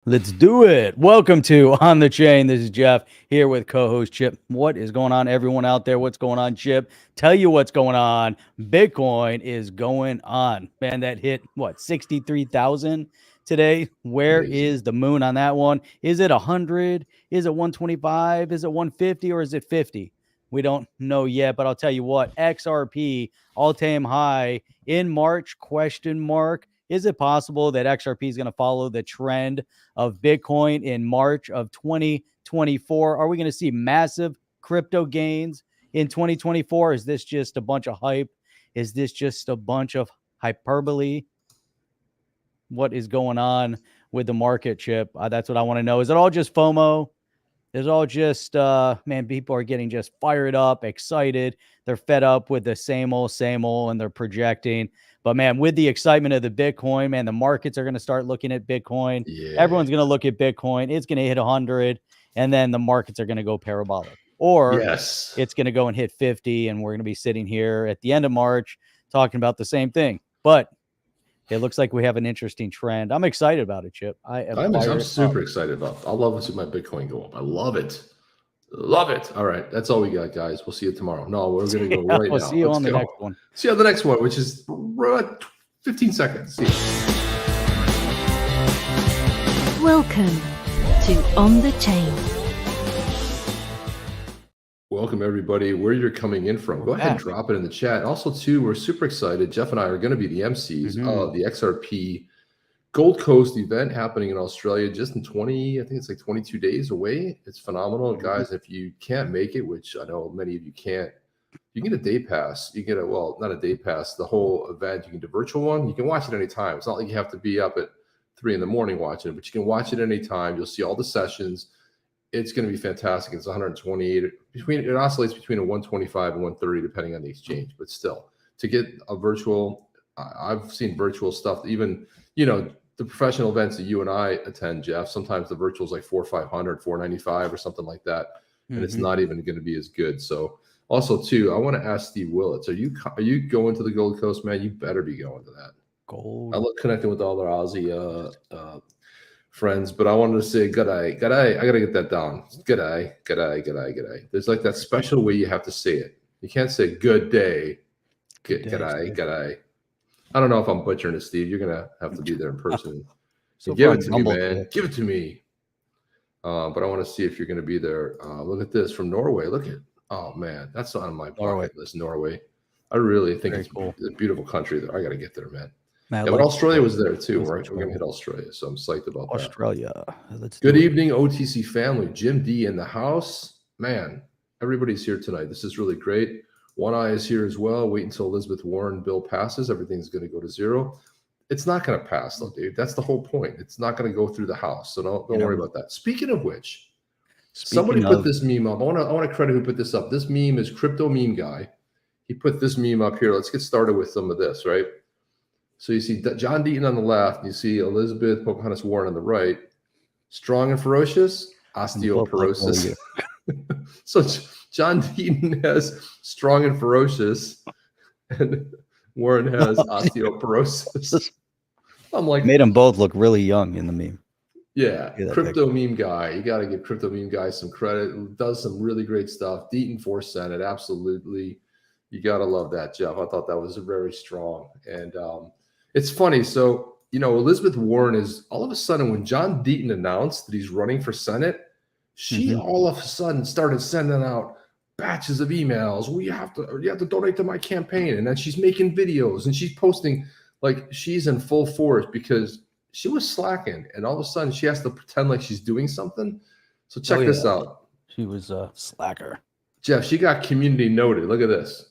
Let's do it. Welcome to On the Chain. This is Jeff here with co-host Chip. What is going on, everyone out there? What's going on, Chip? Tell you what's going on. Bitcoin is going on. Man, that hit, 63,000 today? Where is the moon on that one? Is it 100? Is it 125? Is it 150? Or is it 50? We don't know yet, but I'll tell you what, XRP all-time high in March, question mark. Is it possible that XRP is going to follow the trend of Bitcoin in March of 2024? Are we going to see massive crypto gains in 2024? Is this just a bunch of hype? Is this just a bunch of hyperbole? What is going on with the market, Chip? That's what I want to know. Is it all just FOMO? Is it all just, man, people are getting just fired up, excited. They're fed up with the same old, and they're projecting. But, man, with the excitement of the Bitcoin, man, the markets are going to start looking at Bitcoin. Yeah. Everyone's going to look at Bitcoin. It's going to hit 100, and then the markets are going to go parabolic. Or it's going to go and hit 50, and we're going to be sitting here at the end of March talking about the same thing. But it looks like we have an interesting trend. I'm excited about it, Chip. I'm super excited about it. I love to see my Bitcoin go up. I love it. Love it. All right. That's all we got, guys. We'll see you tomorrow. No, we're going to go right now. We'll see you on the next one. See you on the next one, which is 15 seconds. See you. Welcome to On the Chain. Welcome, everybody. Where you're coming in from, go ahead and drop it in the chat. Also, too, we're super excited. Jeff and I are going to be the MCs of the XRP Gold Coast event happening in Australia just in 22 days away. It's phenomenal. Guys, if you can't make it, which I know many of you can't, you get a day pass. You get not a day pass, the whole event. You can do a virtual one. You can watch it anytime. It's not like you have to be up at 3 in the morning watching it, but you can watch it anytime. You'll see all the sessions. It's going to be fantastic. It's 128. It oscillates between a 125 and 130 depending on the exchange. But still, to get a virtual, I've seen virtual stuff. Even the professional events that you and I attend, Jeff. Sometimes the virtual is like 400, 495 or something like that, and it's not even going to be as good. So also too, I want to ask Steve Willits, are you going to the Gold Coast, man? You better be going to that. Gold. I love connecting with all our Aussie friends, but I wanted to say g'day. I gotta get that down. G'day. There's like that special way you have to say it. You can't say good day. G'day. I don't know if I'm butchering it, Steve. You're gonna have to be there in person. So give it to me, man. Give it to me. But I want to see if you're gonna be there. Look at this from Norway. Oh man, that's on my bucket list. Norway. I really think it's cool. A beautiful country there. I gotta get there, man. But Australia was there too. We're going to hit Australia, so I'm psyched about Australia. Good evening, OTC family. Jim D in the house. Man, everybody's here tonight. This is really great. One Eye is here as well. Wait until Elizabeth Warren bill passes. Everything's going to go to zero. It's not going to pass, though, dude. That's the whole point. It's not going to go through the House, so don't worry about that. Speaking of which, somebody put this meme up. I want to credit who put this up. This meme is Crypto Meme Guy. He put this meme up here. Let's get started with some of this, right? So you see John Deaton on the left, you see Elizabeth Pocahontas Warren on the right. Strong and ferocious, osteoporosis. So John Deaton has strong and ferocious, and Warren has osteoporosis. I'm like, made them both look really young in the meme. Yeah, Crypto Meme Guy. You got to give Crypto Meme Guy some credit. Does some really great stuff. Deaton for Senate, absolutely. You got to love that, Jeff. I thought that was very strong. And it's funny. So, Elizabeth Warren is all of a sudden, when John Deaton announced that he's running for Senate, she all of a sudden started sending out batches of emails. You have to donate to my campaign. And then she's making videos and she's posting like she's in full force because she was slacking. And all of a sudden she has to pretend like she's doing something. So check this out. She was a slacker. Jeff, she got community noted. Look at this.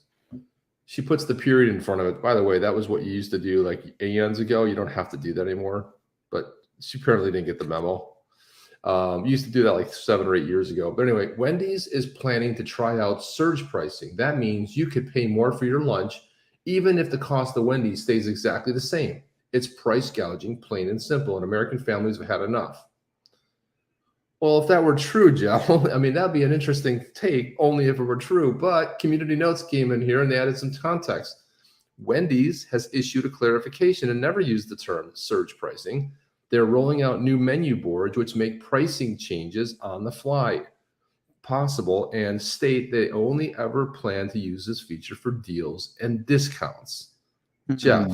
She puts the period in front of it. By the way, that was what you used to do like eons ago. You don't have to do that anymore. But she apparently didn't get the memo. You used to do that like 7 or 8 years ago. But anyway, Wendy's is planning to try out surge pricing. That means you could pay more for your lunch, even if the cost of Wendy's stays exactly the same. It's price gouging, plain and simple. And American families have had enough. Well, if that were true, Joe, I mean, that'd be an interesting take, only if it were true. But Community Notes came in here and they added some context. Wendy's has issued a clarification and never used the term surge pricing. They're rolling out new menu boards, which make pricing changes on the fly possible, and state they only ever plan to use this feature for deals and discounts. Jeff,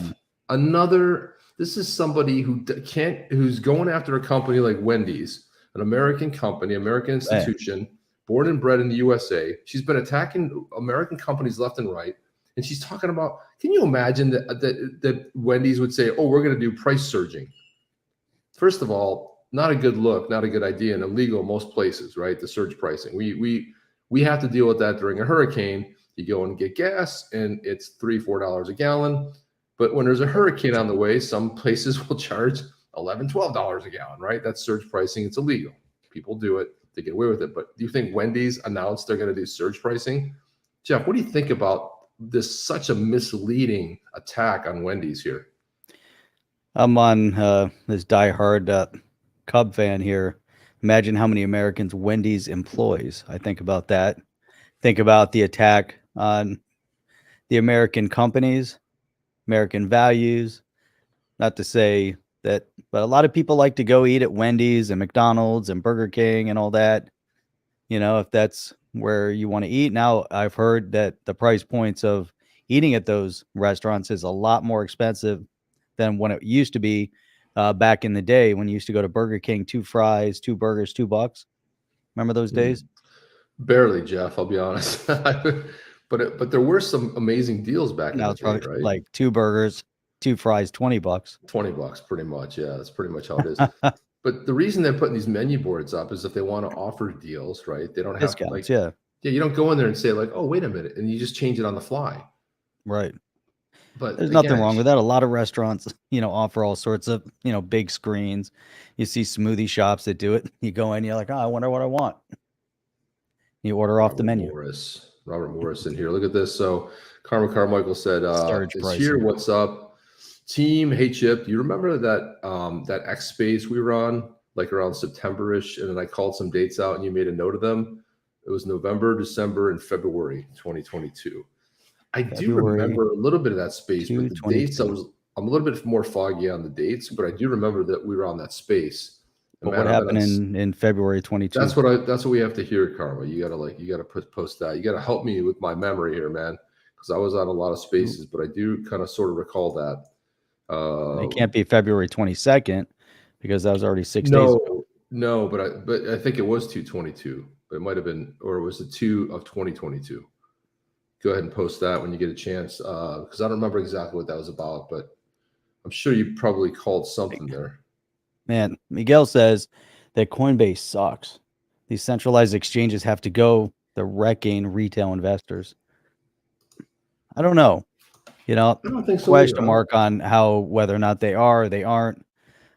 this is somebody who's going after a company like Wendy's, an American company, American institution, born and bred in the USA. She's been attacking American companies left and right. And she's talking about, can you imagine that Wendy's would say, oh, we're going to do price surging? First of all, not a good look, not a good idea, and illegal in most places, right? The surge pricing. We have to deal with that during a hurricane. You go and get gas, and it's $3, $4 a gallon. But when there's a hurricane on the way, some places will charge $11, $12 a gallon, right? That's surge pricing. It's illegal. People do it. They get away with it. But do you think Wendy's announced they're going to do surge pricing? Jeff, what do you think about this, such a misleading attack on Wendy's here? I'm on this diehard Cub fan here. Imagine how many Americans Wendy's employs. I think about that. Think about the attack on the American companies, American values. Not to say that, but a lot of people like to go eat at Wendy's and McDonald's and Burger King and all that. You know, if that's where you want to eat. Now, I've heard that the price points of eating at those restaurants is a lot more expensive than when it used to be back in the day when you used to go to Burger King, 2 fries, 2 burgers, $2. Remember those days? Barely, Jeff, I'll be honest. But there were some amazing deals back in the day, right? Like 2 burgers, 2 fries, $20. $20, pretty much. Yeah, that's pretty much how it is. But the reason they're putting these menu boards up is if they want to offer deals, right? They don't have discounts, yeah, you don't go in there and say like, oh, wait a minute, and you just change it on the fly. Right. But there's nothing wrong with that. A lot of restaurants, offer all sorts of, big screens. You see smoothie shops that do it. You go in, you're like, oh, I wonder what I want. You order off the menu. Robert Morris in here. Look at this. So Karma Carmichael said, is here, what's up? Team, hey Chip, do you remember that X space we were on, like around September-ish, and then I called some dates out and you made a note of them? It was November, December, and February 2022. I do remember a little bit of that space, but the dates, I'm a little bit more foggy on the dates, but I do remember that we were on that space. But what happened in February 22? That's what we have to hear, Karma. You gotta post that. You gotta help me with my memory here, man, because I was on a lot of spaces, but I do kind of sort of recall that. It can't be February 22nd because that was already 6 days ago. No, but I think it was 2/22. But it might have been, or it was the 2 of 2022. Go ahead and post that when you get a chance, because I don't remember exactly what that was about, but I'm sure you probably called something there. Man, Miguel says that Coinbase sucks. These centralized exchanges have to go. They're wrecking retail investors. I don't know. I don't think so. Question mark on whether or not they are or they aren't.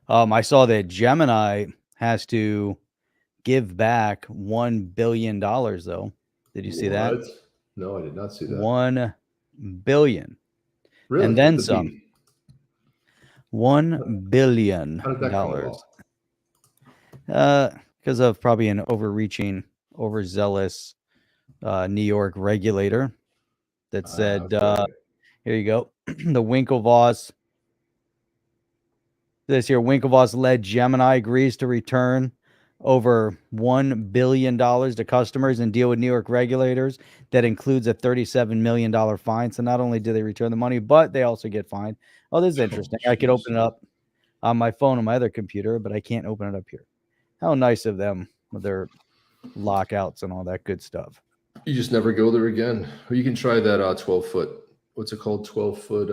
I saw that Gemini has to give back $1 billion, though. Did you see that? No, I did not see that. $1 billion. Really? And then some. $1 billion. How did that come about? Because of probably an overreaching, overzealous New York regulator that said, here you go. The Winklevoss. This here, Winklevoss-led Gemini agrees to return over $1 billion to customers and deal with New York regulators. That includes a $37 million fine. So not only do they return the money, but they also get fined. Oh, this is interesting. I could open it up on my phone on my other computer, but I can't open it up here. How nice of them with their lockouts and all that good stuff. You just never go there again. Or you can try that 12-foot. What's it called? 12-foot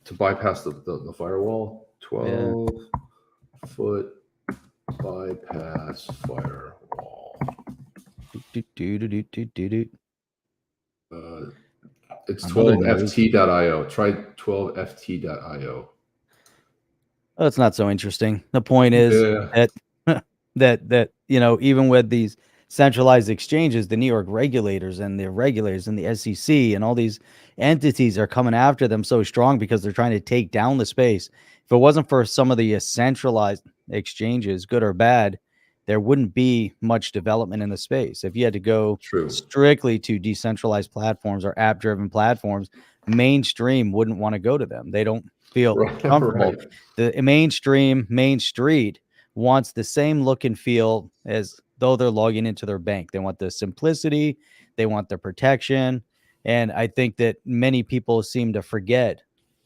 to bypass the firewall. 12-foot bypass firewall. It's 12ft.io. Try 12ft.io. Oh, it's not so interesting. The point is that even with these centralized exchanges, the New York regulators and the SEC and all these entities are coming after them so strong because they're trying to take down the space. If it wasn't for some of the centralized exchanges, good or bad, there wouldn't be much development in the space. If you had to go strictly to decentralized platforms or app-driven platforms, mainstream wouldn't want to go to them. They don't feel comfortable. The mainstream, Main Street wants the same look and feel as though they're logging into their bank. They want the simplicity, they want the protection, and I think that many people seem to forget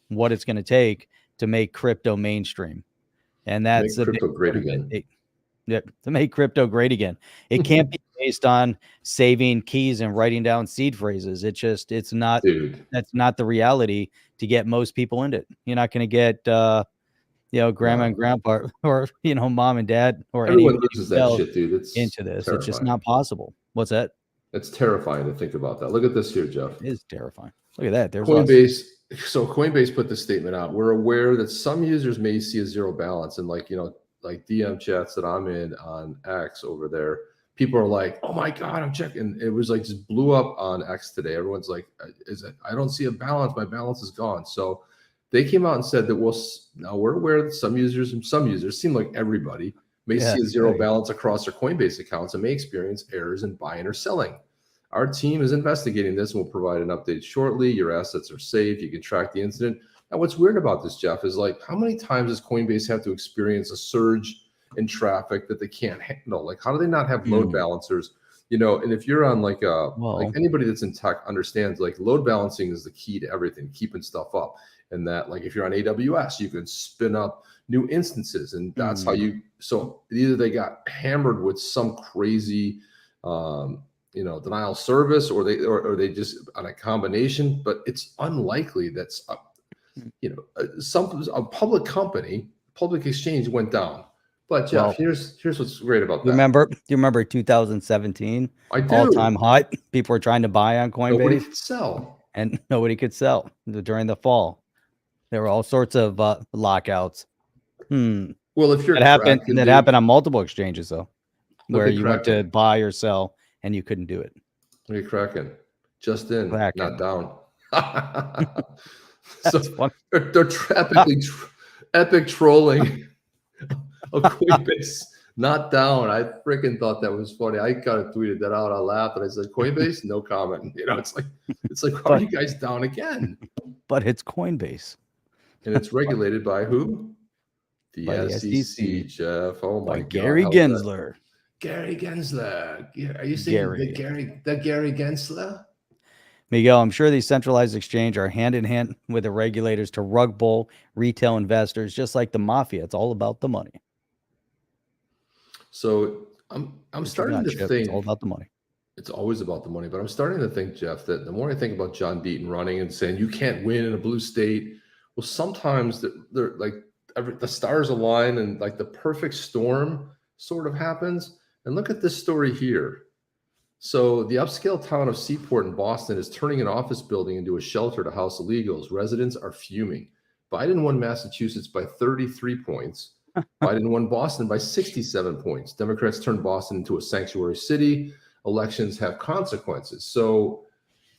what it's going to take to make crypto mainstream. And that's make crypto great again. To make crypto great again. It can't be based on saving keys and writing down seed phrases. It's not, that's not the reality to get most people into it. You're not going to get, grandma and grandpa or, mom and dad or everyone loses that shit, dude. It's into this. Terrifying. It's just not possible. What's that? It's terrifying to think about that. Look at this here, Jeff. It is terrifying. Look at that. There's Coinbase. So Coinbase put this statement out. We're aware that some users may see a zero balance, and like DM chats that I'm in on X over there, people are like, "Oh my God, I'm checking." It was like just blew up on X today. Everyone's like, I don't see a balance. My balance is gone. So they came out and said that now we're aware that some users seem like everybody may see a zero balance across their Coinbase accounts and may experience errors in buying or selling. Our team is investigating this and will provide an update shortly. Your assets are safe. You can track the incident. And what's weird about this, Jeff, is like, how many times does Coinbase have to experience a surge in traffic that they can't handle? Like, how do they not have load balancers? And if you're on like anybody that's in tech understands, like, load balancing is the key to everything, keeping stuff up. And that, like, if you're on AWS, you can spin up new instances, and that's how so either they got hammered with some crazy denial service, or they just on a combination. But it's unlikely that's a public company, public exchange went down. But Jeff, here's what's great about that. Do you remember 2017? I do. All-time hot. People were trying to buy on Coinbase. Nobody could sell. And nobody could sell during the fall. There were all sorts of lockouts. Well, if you're that happened on multiple exchanges, though, where you went to buy or sell and you couldn't do it. Look at Kraken, just in, not down. So they're epic trolling of Coinbase, not down. I freaking thought that was funny. I kind of tweeted that out. I laughed and I said, "Coinbase, no comment." It's like, how are you guys down again? But it's Coinbase, and it's regulated by who? The SEC, Jeff. Oh my God, Gary Gensler. Gary Gensler. Are you saying the Gary Gensler? Miguel, I'm sure these centralized exchanges are hand in hand with the regulators to rug pull retail investors, just like the mafia. It's all about the money. So I'm starting to think it's all about the money. It's always about the money, but I'm starting to think, Jeff, that the more I think about John Deaton running and saying you can't win in a blue state, well, sometimes they're like the stars align and like the perfect storm sort of happens. And look at this story here. So the upscale town of Seaport in Boston is turning an office building into a shelter to house illegals. Residents are fuming. Biden won Massachusetts by 33 points. Biden won Boston by 67 points. Democrats turned Boston into a sanctuary city. Elections have consequences. So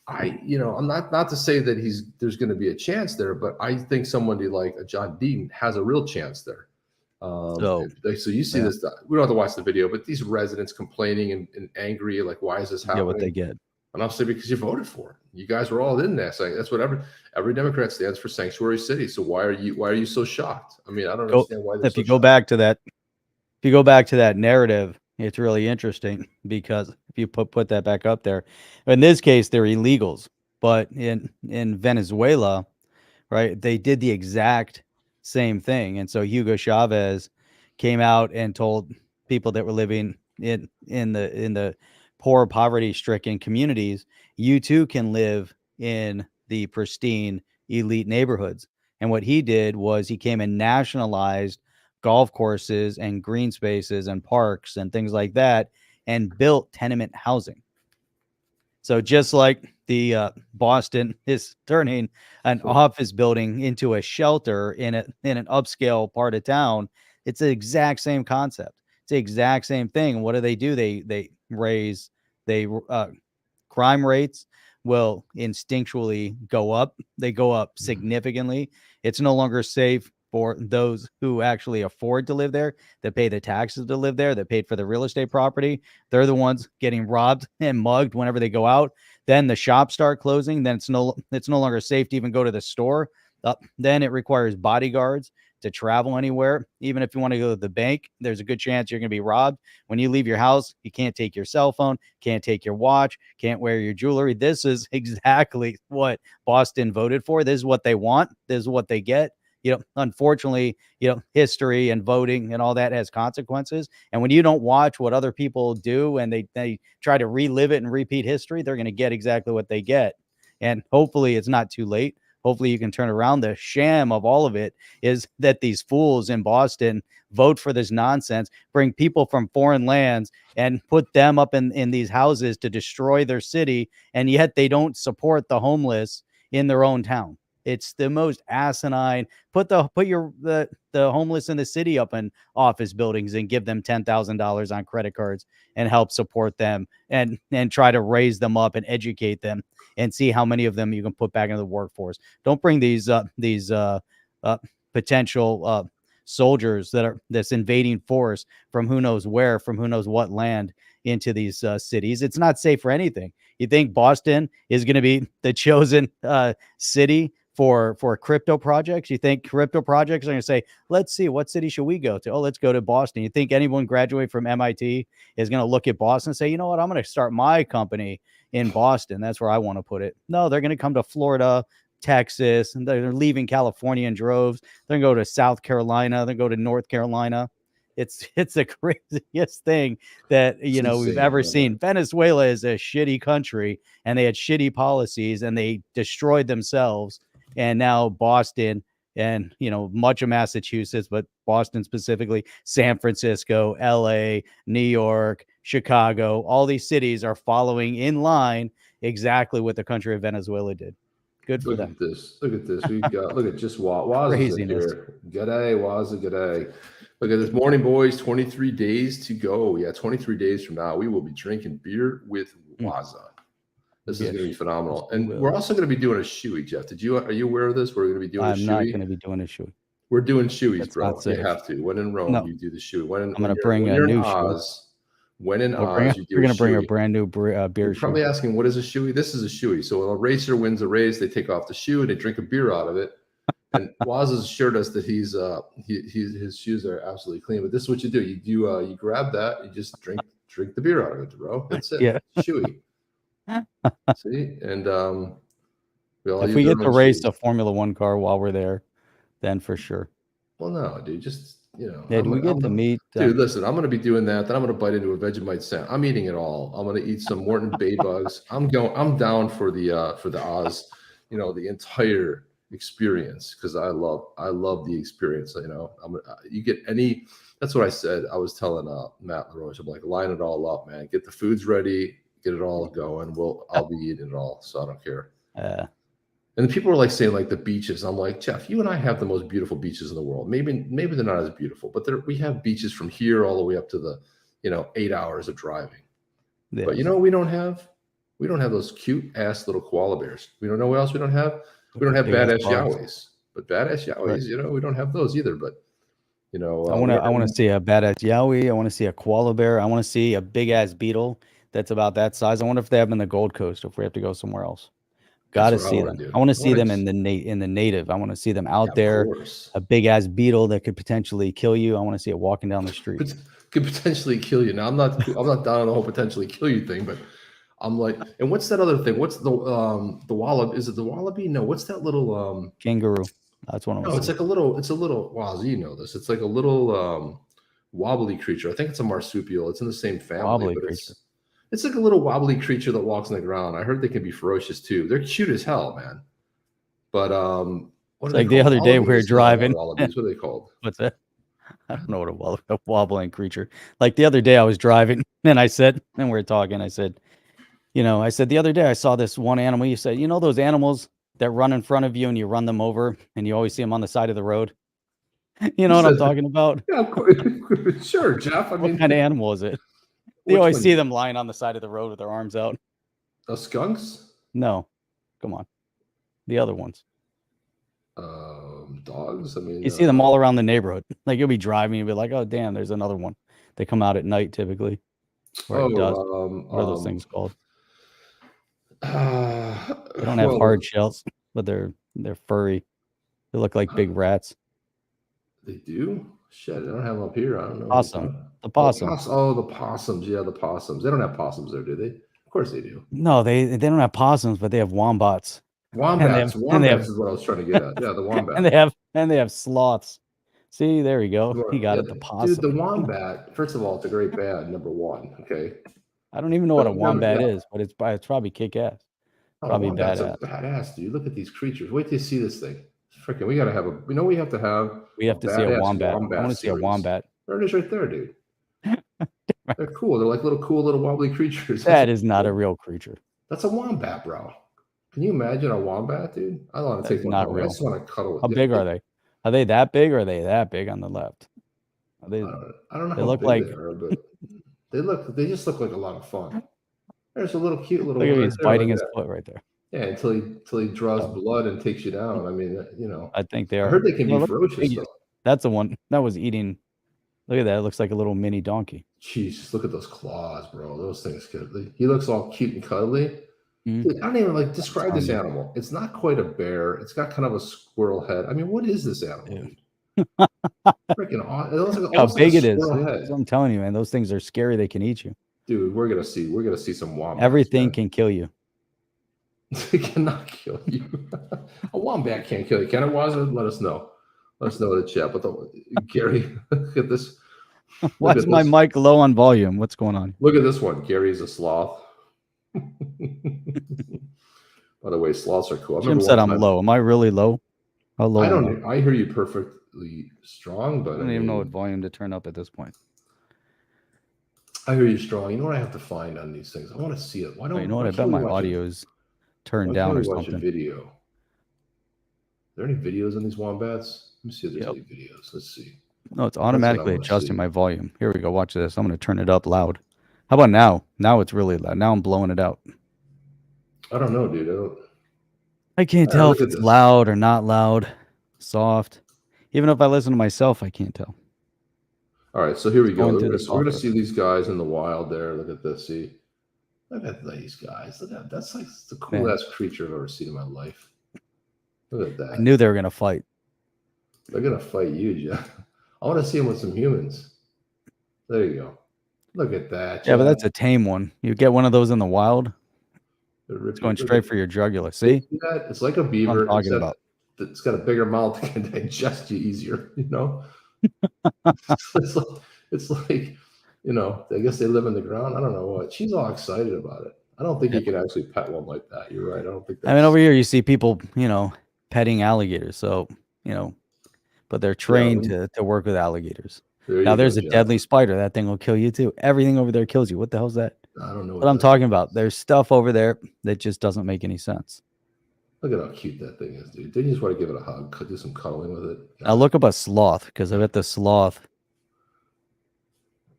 I'm not to say that there's going to be a chance there, but I think somebody like a John Deaton has a real chance there. So you see this, we don't have to watch the video, but these residents complaining and angry, like, why is this happening? Yeah, what they get. And I'll say, because you voted for it. You guys were all in there. So that's what every Democrat stands for, sanctuary city. So why are you so shocked? I mean, I don't understand why. If you go back to that narrative, it's really interesting, because if you put that back up there, in this case, they're illegals, but in Venezuela, right, they did the exact same thing. And so Hugo Chavez came out and told people that were living in the poor, poverty-stricken communities, you too can live in the pristine, elite neighborhoods. And what he did was he came and nationalized golf courses and green spaces and parks and things like that, and built tenement housing. So just like the Boston is turning an office building into a shelter in an upscale part of town, it's the exact same concept. It's the exact same thing. What do? They raise crime rates will instinctually go up. They go up significantly. It's no longer safe for those who actually afford to live there, that pay the taxes to live there, that paid for the real estate property. They're the ones getting robbed and mugged whenever they go out. Then the shops start closing. Then it's no longer safe to even go to the store. Then it requires bodyguards to travel anywhere. Even if you want to go to the bank, there's a good chance you're going to be robbed. When you leave your house, you can't take your cell phone, can't take your watch, can't wear your jewelry. This is exactly what Boston voted for. This is what they want. This is what they get. Unfortunately, history and voting and all that has consequences. And when you don't watch what other people do and they try to relive it and repeat history, they're going to get exactly what they get. And hopefully it's not too late. Hopefully you can turn around. The sham of all of it is that these fools in Boston vote for this nonsense, bring people from foreign lands and put them up in these houses to destroy their city. And yet they don't support the homeless in their own town. It's the most asinine. Put the homeless in the city up in office buildings and give them $10,000 on credit cards and help support them and try to raise them up and educate them and see how many of them you can put back into the workforce. Don't bring these potential soldiers that's invading force from who knows where, from who knows what land into these cities. It's not safe for anything. You think Boston is going to be the chosen city for crypto projects? You think crypto projects are going to say, let's see, what city should we go to? Oh, let's go to Boston. You think anyone graduate from MIT is going to look at Boston and say, you know what, I'm going to start my company in Boston. That's where I want to put it. No, they're going to come to Florida, Texas, and they're leaving California in droves. They're going to go to South Carolina. They're going to go to North Carolina. It's the craziest thing that we've ever seen. Venezuela is a shitty country, and they had shitty policies, and they destroyed themselves. And now Boston and much of Massachusetts, but Boston specifically, San Francisco, LA, New York, Chicago, all these cities are following in line exactly what the country of Venezuela did. Good for them. Look at this. We've got look at just Waz here. G'day, Waz, g'day. Look at this morning, boys. 23 days to go. Yeah, 23 days from now, we will be drinking beer with Waza. This is going to be phenomenal. And we're also going to be doing a shoey, Jeff. Are you aware of this? We're going to be doing a shoey. I'm not going to be doing a shoey. We're doing shoeys, bro. You have to. When in Rome, you do the shoey. I'm going to bring a new shoey. When in Oz, you're going to bring a brand new beer. You're probably asking, what is a shoey? This is a shoey. So a racer wins a race. They take off the shoe and they drink a beer out of it. And Waz has assured us that his shoes are absolutely clean. But this is what you do. You grab that. You just drink the beer out of it, bro. That's it. Yeah. Shoey. See, and if we get to race a Formula One car while we're there, then for sure. Well, no, dude, just Yeah, do we get to meet? Dude, listen, I'm going to be doing that. Then I'm going to bite into a Vegemite sandwich. I'm eating it all. I'm going to eat some Morton Bay bugs. I'm down for the Oz, the entire experience, because I love the experience. You get any. That's what I said. I was telling Matt LaRoche, I'm like, line it all up, man. Get the foods ready. Get it all going. I'll be eating it all, so I don't care. And people are like saying like the beaches. I'm like, Jeff, you and I have the most beautiful beaches in the world. Maybe they're not as beautiful, but we have beaches from here all the way up to the 8 hours of driving. Yes. But we don't have those cute ass little koala bears. We don't know what else we don't have. We don't have badass Yowies. But badass Yowies, right. We don't have those either. But I want to see a badass Yowie. I want to see a koala bear. I want to see a big ass beetle that's about that size. I wonder if they have them in the Gold Coast or if we have to go somewhere else. Got to see them. I want to see them in the native. I want to see them out there. A big ass beetle that could potentially kill you. I want to see it walking down the street. Could potentially kill you. Now I'm not down on the whole potentially kill you thing, but I'm like, and what's that other thing? What's the wallaby? Is it the wallaby? No, what's that little kangaroo? That's one of them. No, it's a little. Wow, you know this. It's like a little wobbly creature. I think it's a marsupial. It's in the same family, but it's like a little wobbly creature that walks on the ground. I heard they can be ferocious too. They're cute as hell, man. But like the other day we were driving. Wallabies, what are they called? What's that? I don't know what a wobbling creature. Like the other day I was driving and I said, and we were talking, I said, the other day I saw this one animal. You said, those animals that run in front of you and you run them over and you always see them on the side of the road. You know what I'm talking about? Yeah, sure, Jeff. What kind of animal is it? You always see them lying on the side of the road with their arms out. Skunks? No. Come on. The other ones. Dogs. I mean, You see them all around the neighborhood. Like you'll be driving, you'll be like, "Oh, damn, there's another one." They come out at night typically, or at dusk. What are those things called? They don't have hard shells, but they're furry. They look like big rats. They do? Shit, I don't have them up here. I don't know. Possum. The possum. Oh, the possums. Yeah, the possums. They don't have possums there, do they? Of course they do. No, they don't have possums, but they have wombats. Wombats. Wombats is what I was trying to get at. Yeah, the wombat. and they have sloths. See, there we go. He got it. The possum. Dude, the wombat. First of all, it's a great band. Number one. Okay. I don't even know what a wombat is, but it's probably kick ass. Probably badass. Badass, dude. Look at these creatures. Wait till you see this thing. Freaking, we gotta have a. You know, we have to have. We have to see a wombat. I want to see a wombat. There it is, right there, dude. They're cool. They're like cool little wobbly creatures. That is not a real creature. That's a wombat, bro. Can you imagine a wombat, dude? I want to take one home. I just want to cuddle with. How big are they? Are they that big, or are they that big on the left? Are they? I don't know. They look like. They are, but they just look like a lot of fun. There's a little cute little. Look at he's biting his foot right there. Yeah, until he draws blood and takes you down. I mean, you know. I think they are. I heard they can be ferocious. That's the one that was eating. Look at that. It looks like a little mini donkey. Jeez, look at those claws, bro. Those things he looks all cute and cuddly. Dude, I don't even describe this animal. It's not quite a bear. It's got kind of a squirrel head. I mean, what is this animal? Freaking awesome. How big it is. I'm telling you, man, those things are scary. They can eat you. Dude, we're gonna see some wombats. Everything can kill you. It cannot kill you. A wombat can't kill you. Can it, Wazza? Let us know. Let us know in the chat. But Gary, look at this. Why is my mic low on volume? What's going on? Look at this one. Gary's a sloth. By the way, sloths are cool. Jim said I'm low. Am I really low? How low? I don't know. I hear you perfectly strong, but I don't even know what volume to turn up at this point. I hear you strong. You know what I have to find on these things? I want to see it. Why don't you know what? I bet my audio is turned down or something. Video. Are there any videos on these wombats? Let me see if there's any videos. Let's see. No, it's automatically adjusting my volume. Here we go. Watch this. I'm going to turn it up loud. How about now? Now it's really loud. Now I'm blowing it out. I don't know, dude. I can't tell if it's loud or not loud, soft. Even if I listen to myself, I can't tell. All right, so here we go. We're going to see these guys in the wild there. Look at this. See? Look at these guys. Look at that. That's like the coolest creature I've ever seen in my life. Look at that. I knew they were going to fight. They're going to fight you, Jeff. I want to see them with some humans. There you go. Look at that. Jeff. Yeah, but that's a tame one. You get one of those in the wild, it's going straight for your jugular. See? It's like a beaver. It's got a bigger mouth that can digest you easier, you know? it's like, you know, I guess they live in the ground. I don't know what. She's all excited about it. I don't think you can actually pet one like that. You're right. I don't think that's... I mean, over here you see people, you know, petting alligators. So, you know, but they're trained to work with alligators. There's a deadly spider. That thing will kill you too. Everything over there kills you. What the hell's that? I don't know what I'm talking about. There's stuff over there that just doesn't make any sense. Look at how cute that thing is, dude. Didn't you just want to give it a hug, do some cuddling with it? I'll look up a sloth because I bet the sloth.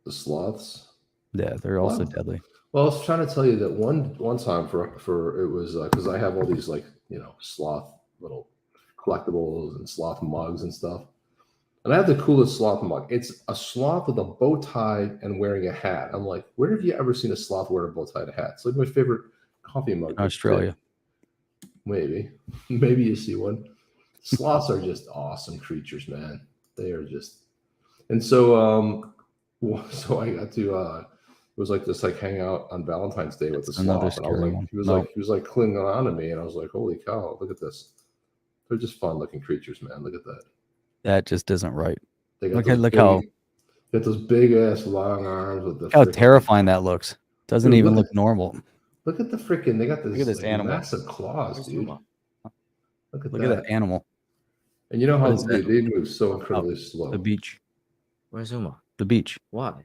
The sloths? Yeah, they're also deadly. Well, I was trying to tell you that one time for it was because I have all these sloth little collectibles and sloth mugs and stuff. And I have the coolest sloth mug. It's a sloth with a bow tie and wearing a hat. I'm like, where have you ever seen a sloth wear a bow tie and a hat? It's like my favorite coffee mug. Australia. Maybe you see one. Sloths are just awesome creatures, man. They are just. And so I got to it was like this hangout on Valentine's Day with the sloth. And I was like, he was like clinging on to me, and I was like, holy cow, look at this. They're just fun looking creatures, man. Look at that. That just isn't right. Look how got those big ass long arms with the. How terrifying that looks. Doesn't even look normal. Look at the freaking. They got this animal. Massive claws, dude. Look at that animal. And you know how they move so incredibly slow. The beach. Where's Uma? The beach. Why?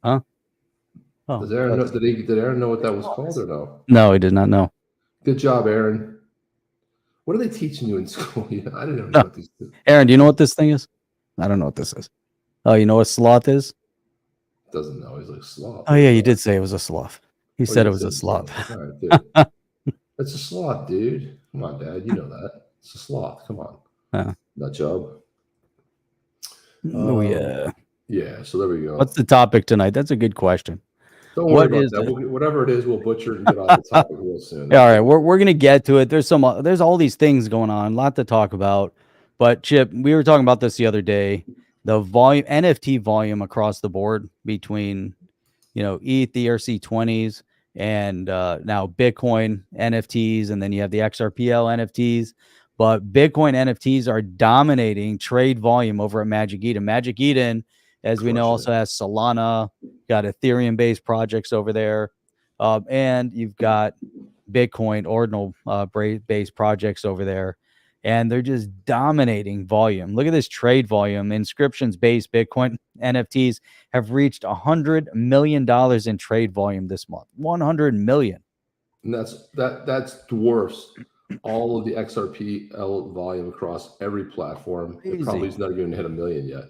Huh? Oh, did Aaron know what that was called or no? No, he did not know. Good job, Aaron. What are they teaching you in school? I didn't even know what these things. Aaron, do you know what this thing is? I don't know what this is. Oh, you know what sloth is? Doesn't know. He's like sloth. Oh yeah, you did say it was a sloth. He said it was a sloth. All right, It's a sloth, dude. Come on, Dad. You know that. It's a sloth. Come on. Nut job. Oh yeah. Yeah. So there we go. What's the topic tonight? That's a good question. Don't worry about that. Whatever it is, we'll butcher it and get off the topic real soon. Yeah, all right, we're gonna get to it. There's all these things going on, a lot to talk about. But Chip, we were talking about this the other day. The volume, NFT volume across the board between, ETH, the ERC20s, and now Bitcoin NFTs, and then you have the XRPL NFTs. But Bitcoin NFTs are dominating trade volume over at Magic Eden. Magic Eden, as we know, also has Solana, got Ethereum-based projects over there, and you've got Bitcoin ordinal based projects over there, and they're just dominating volume. Look at this trade volume. Inscriptions based Bitcoin NFTs have reached $100 million in trade volume this month. 100 million. And that's dwarfs all of the XRPL volume across every platform. It probably is not even hit 1 million yet.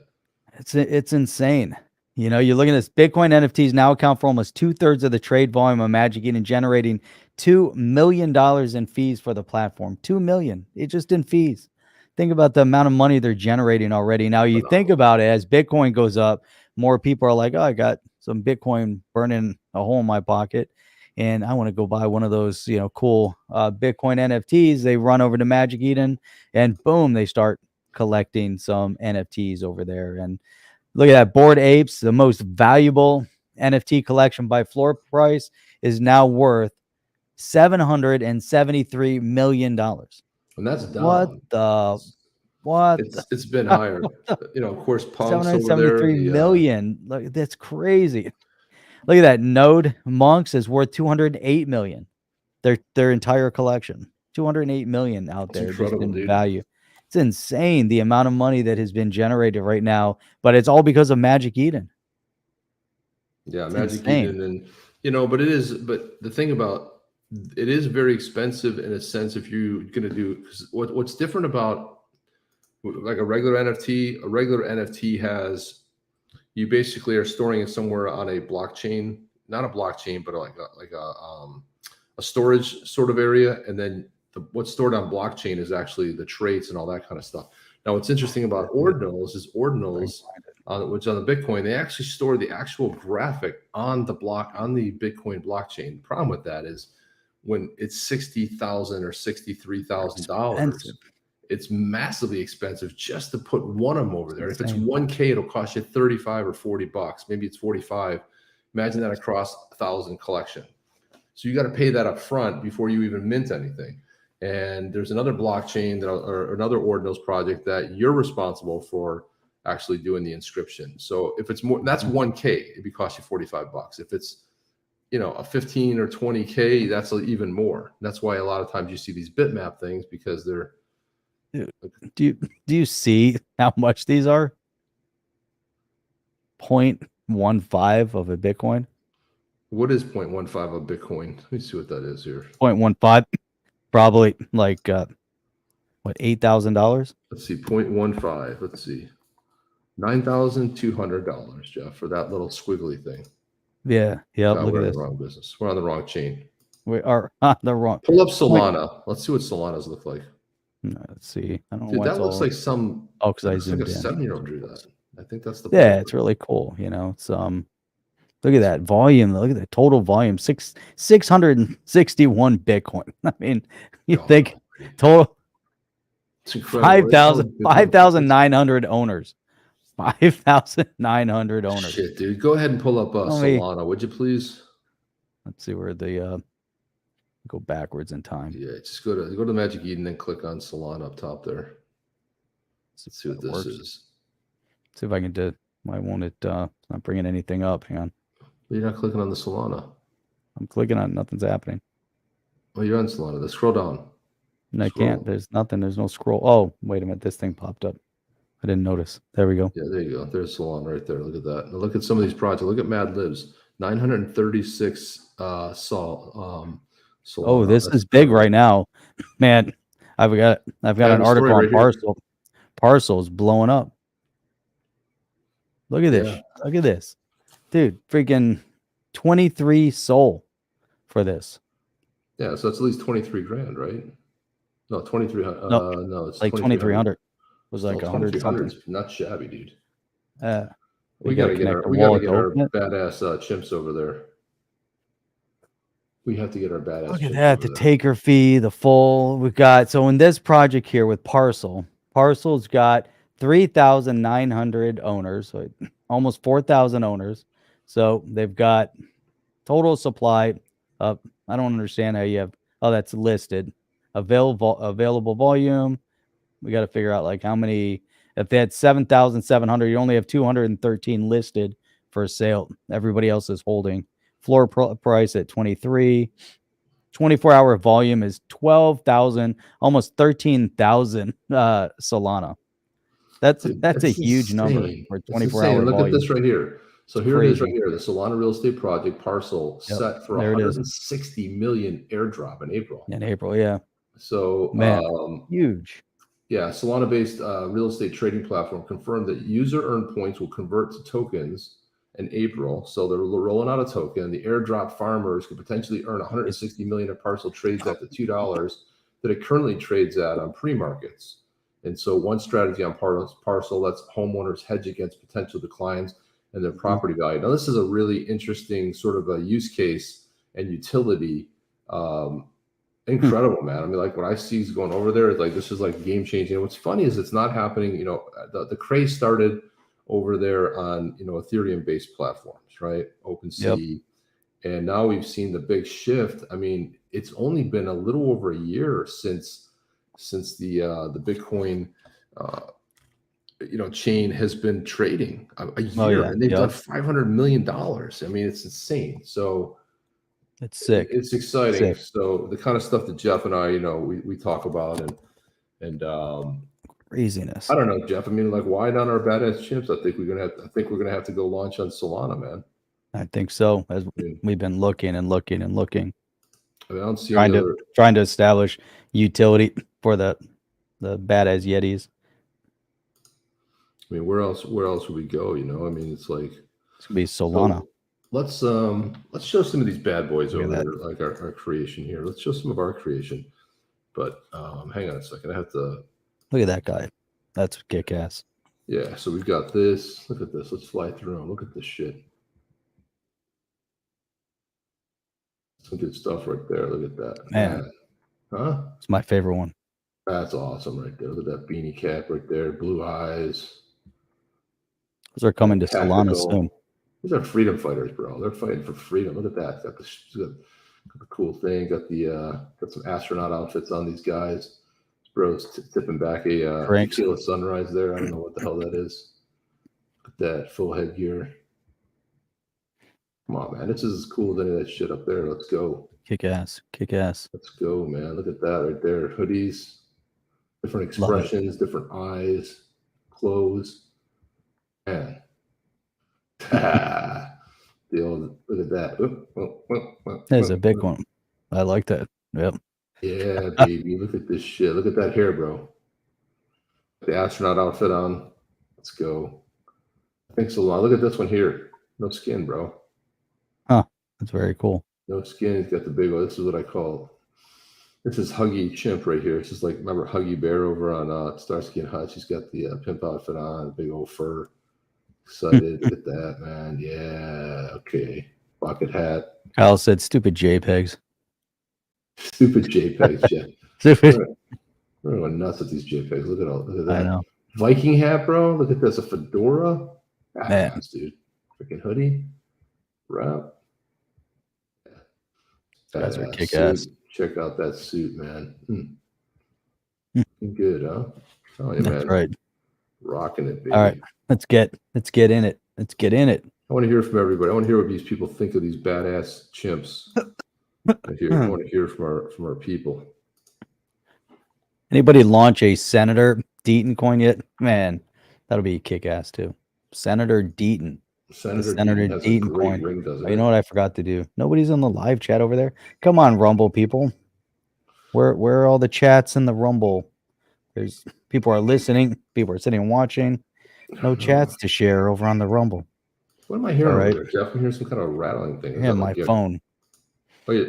It's insane. You're looking at this. Bitcoin NFTs now account for almost 2/3 of the trade volume of Magic Eden, generating $2 million in fees for the platform. $2 million. It's just in fees. Think about the amount of money they're generating already. Now you think about it, as Bitcoin goes up, more people are like, oh, I got some Bitcoin burning a hole in my pocket, and I want to go buy one of those, cool Bitcoin NFTs. They run over to Magic Eden, and boom, they start collecting some NFTs over there. And look at that. Bored Apes, the most valuable NFT collection by floor price, is now worth $773 million. And that's down. It's been higher. Of course, Punk's over there. $773 million. Look, that's crazy. Look at that. Node Monks is worth $208 million. Their entire collection. $208 million out there just in value. It's insane the amount of money that has been generated right now, but it's all because of Magic Eden. Yeah, Magic Eden, and but the thing about it is very expensive in a sense if you're going to do, because what's different about like a regular NFT has, you basically are storing it somewhere on a blockchain, not a blockchain, but like a storage sort of area, and then what's stored on blockchain is actually the traits and all that kind of stuff. Now, what's interesting about ordinals is which on the Bitcoin, they actually store the actual graphic on the Bitcoin blockchain. The problem with that is when it's $60,000 or $63,000, it's massively expensive just to put one of them over there. If it's 1K, it'll cost you 35 or 40 bucks. Maybe it's 45. Imagine that across 1,000 collection. So you got to pay that up front before you even mint anything. And there's another blockchain or another ordinals project that you're responsible for actually doing the inscription. So if it's more, that's 1K, it'd be cost you 45 bucks. If it's, a 15 or 20K, that's even more. That's why a lot of times you see these bitmap things, because they're. Do you see how much these are? 0.15 of a Bitcoin. What is 0.15 of Bitcoin? Let me see what that is here. 0.15, probably like $8,000. Let's see, 0.15. Let's see, $9,200, Jeff, for that little squiggly thing. Yeah. Look we're at in this. the wrong business. We're on the wrong chain. We are on the wrong. Pull up Solana. Let's see what Solana's look like. Let's see. I don't know. Dude, that looks like some. Oh, because I zoomed like a 7-year-old drew that. I think that's the. Yeah, it's really cool. It's look at that volume. Look at the total volume. 661 Bitcoin. I mean, you think total 5,900 owners. 5,900 owners. Shit, dude. Go ahead and pull up Solana, would you please? Let's see where the go backwards in time. Yeah, just go to Magic Eden and click on Solana up top there. Let's see what this is. See if I can do. Why won't it? Not bringing anything up. Hang on. You're not clicking on the Solana. I'm clicking on it. Nothing's happening. Oh, you're on Solana. Let's scroll down. And I can't. There's nothing. There's no scroll. Oh, wait a minute. This thing popped up. I didn't notice. There we go. Yeah, there you go. There's Solana right there. Look at that. Now look at some of these projects. Look at Mad Libs. 936 Solana. Oh, this is big right now, man. I've got an article on Parcel. Parcel is blowing up. Look at this. Yeah. Look at this, dude. Freaking 23 SOL for this. Yeah, so it's at least 23 grand, right? No, 2300. No, No, it's like 2300 was like 100 something. Not shabby, dude. We We got gotta to get connect our the wallet to our open it. badass chimps over there. We have to get our badass. Look at chimps that, over the there. taker fee, the full. We've got, so in this project here with Parcel's got 3,900 owners, so almost 4,000 owners. So they've got total supply of, I don't understand how you have, oh, that's listed. Available volume. We got to figure out like how many, if they had 7,700, you only have 213 listed for sale. Everybody else is holding. Floor price at 23. 24-hour volume is 12,000, almost 13,000 Solana. That's a huge number for 24-hour Look volume. at this right here. So It's here crazy. it is right here. The Solana real estate project Parcel set for 160 million airdrop in April. In April, yeah. So man, huge. Yeah, Solana-based real estate trading platform confirmed that user earned points will convert to tokens in April. So they're rolling out a token. The airdrop farmers could potentially earn 160 million if Parcel trades at the $2 that it currently trades at on pre-markets. And so one strategy on Parcel lets homeowners hedge against potential declines in their property value. Now, this is a really interesting sort of a use case and utility. Incredible, man. I mean, like what I see is going over there, like this is like game changing. And what's funny is it's not happening. You know, the craze started over there on, you know, Ethereum based platforms, right? OpenSea. And now we've seen the big shift. I mean, it's only been a little over a year since the Bitcoin chain has been trading a year, and they've done $500 million. I mean, it's insane. So it's sick. It's exciting. So the kind of stuff that Jeff and I, you know, we talk about and craziness. I don't know, Jeff. I mean, like, why not our badass chimps? I think we're gonna have to go launch on Solana, man. I think so. As we've been looking and looking and looking. I mean, I don't see trying to establish utility for the badass Yetis. I mean, where else would we go? You know, I mean, it's like it's gonna be Solana. So let's show some of these bad boys over there, like our creation here. Let's show some of our creation. But hang on a second. I have to look at that guy. That's kick ass. Yeah, so we've got this. Look at this. Let's fly through them. Look at this shit. Some good stuff right there. Look at that. Man. Huh? It's my favorite one. That's awesome right there. Look at that beanie cap right there. Blue eyes. Those are coming to Solana soon. These are freedom fighters, bro. They're fighting for freedom. Look at that. Got the cool thing. Got some astronaut outfits on these guys. Bro's tipping back a tequila sunrise there. I don't know what the hell that is. Look at that full headgear. Come on, man. This is as cool as any of that shit up there. Let's go. Kick ass. Kick ass. Let's go, man. Look at that right there. Hoodies. Different expressions, different eyes, clothes. Man. Look at that. There's a big one. I like that. Yep. Yeah, baby. Look at this shit. Look at that hair, bro. The astronaut outfit on. Let's go. Thanks a lot. Look at this one here. No skin, bro. Huh. That's very cool. No skin. He's got the big one. This is what I call. This is Huggy Chimp right here. This is like, remember Huggy Bear over on Starsky and Hutch? He's got the pimp outfit on, big old fur. Excited. Look at that, man. Yeah. Okay. Bucket hat. Kyle said stupid JPEGs. Stupid JPEGs, yeah. Stupid. We're going nuts with these JPEGs. Look at that. I know. Viking hat, bro. Look at this. A fedora. Man. Dude. Freaking hoodie. Wrap. Guys are kick ass. Check out that suit, man. Good, huh? Oh, yeah, that's man. right. Rocking it, baby. All right. Let's get in it. Let's get in it. I want to hear from everybody. I want to hear what these people think of these badass chimps. I want to hear from our people. Anybody launch a Senator Deaton coin yet? Man, that'll be kick ass too. Senator Deaton. Senator Deaton coin. Ring, you know what I forgot to do? Nobody's on the live chat over there. Come on, Rumble people. Where are all the chats in the Rumble? There's people are listening. People are sitting and watching. No chats to share over on the Rumble. What am I hearing over there, Jeff? I'm hearing some kind of rattling thing. Yeah, my phone. Oh, yeah.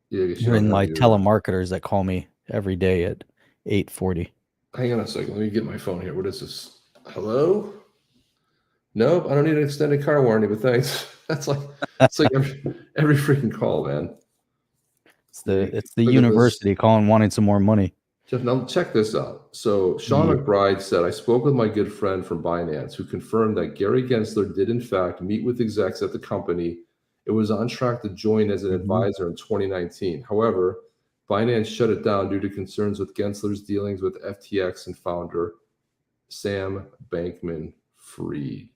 Yeah, I guess you You're don't in have my your. telemarketers that call me every day at 8:40. Hang on a second. Let me get my phone here. What is this? Hello? Nope, I don't need an extended car warranty, but thanks. It's like every freaking call, man. It's the Look at university this. calling wanting some more money. Jeff, now check this out. So Sean Yeah. McBride said, I spoke with my good friend from Binance who confirmed that Gary Gensler did in fact meet with execs at the company. It was on track to join as an advisor in 2019. However, Binance shut it down due to concerns with Gensler's dealings with FTX and founder Sam Bankman-Fried.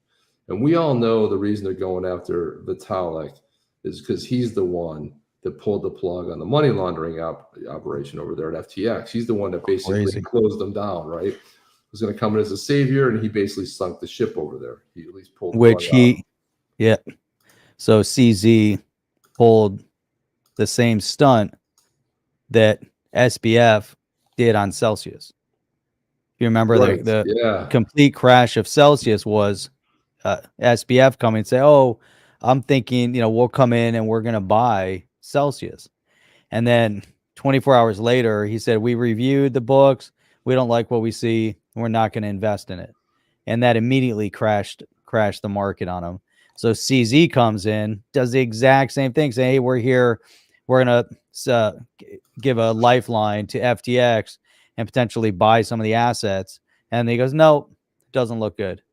And we all know the reason they're going after Vitalik is because he's the one that pulled the plug on the money laundering operation over there at FTX. He's the one that basically closed them down, right? Was going to come in as a savior, and he basically sunk the ship over there. He at least pulled the plug out. Yeah. So CZ pulled the same stunt that SBF did on Celsius. You remember the complete crash of Celsius was SBF coming and say, "Oh, I'm thinking, we'll come in and we're going to buy Celsius." And then 24 hours later, he said, "We reviewed the books. We don't like what we see. We're not going to invest in it." And that immediately crashed the market on him. So CZ comes in, does the exact same thing, saying, "Hey, we're here. We're going to give a lifeline to FTX and potentially buy some of the assets." And he goes, "No, it doesn't look good."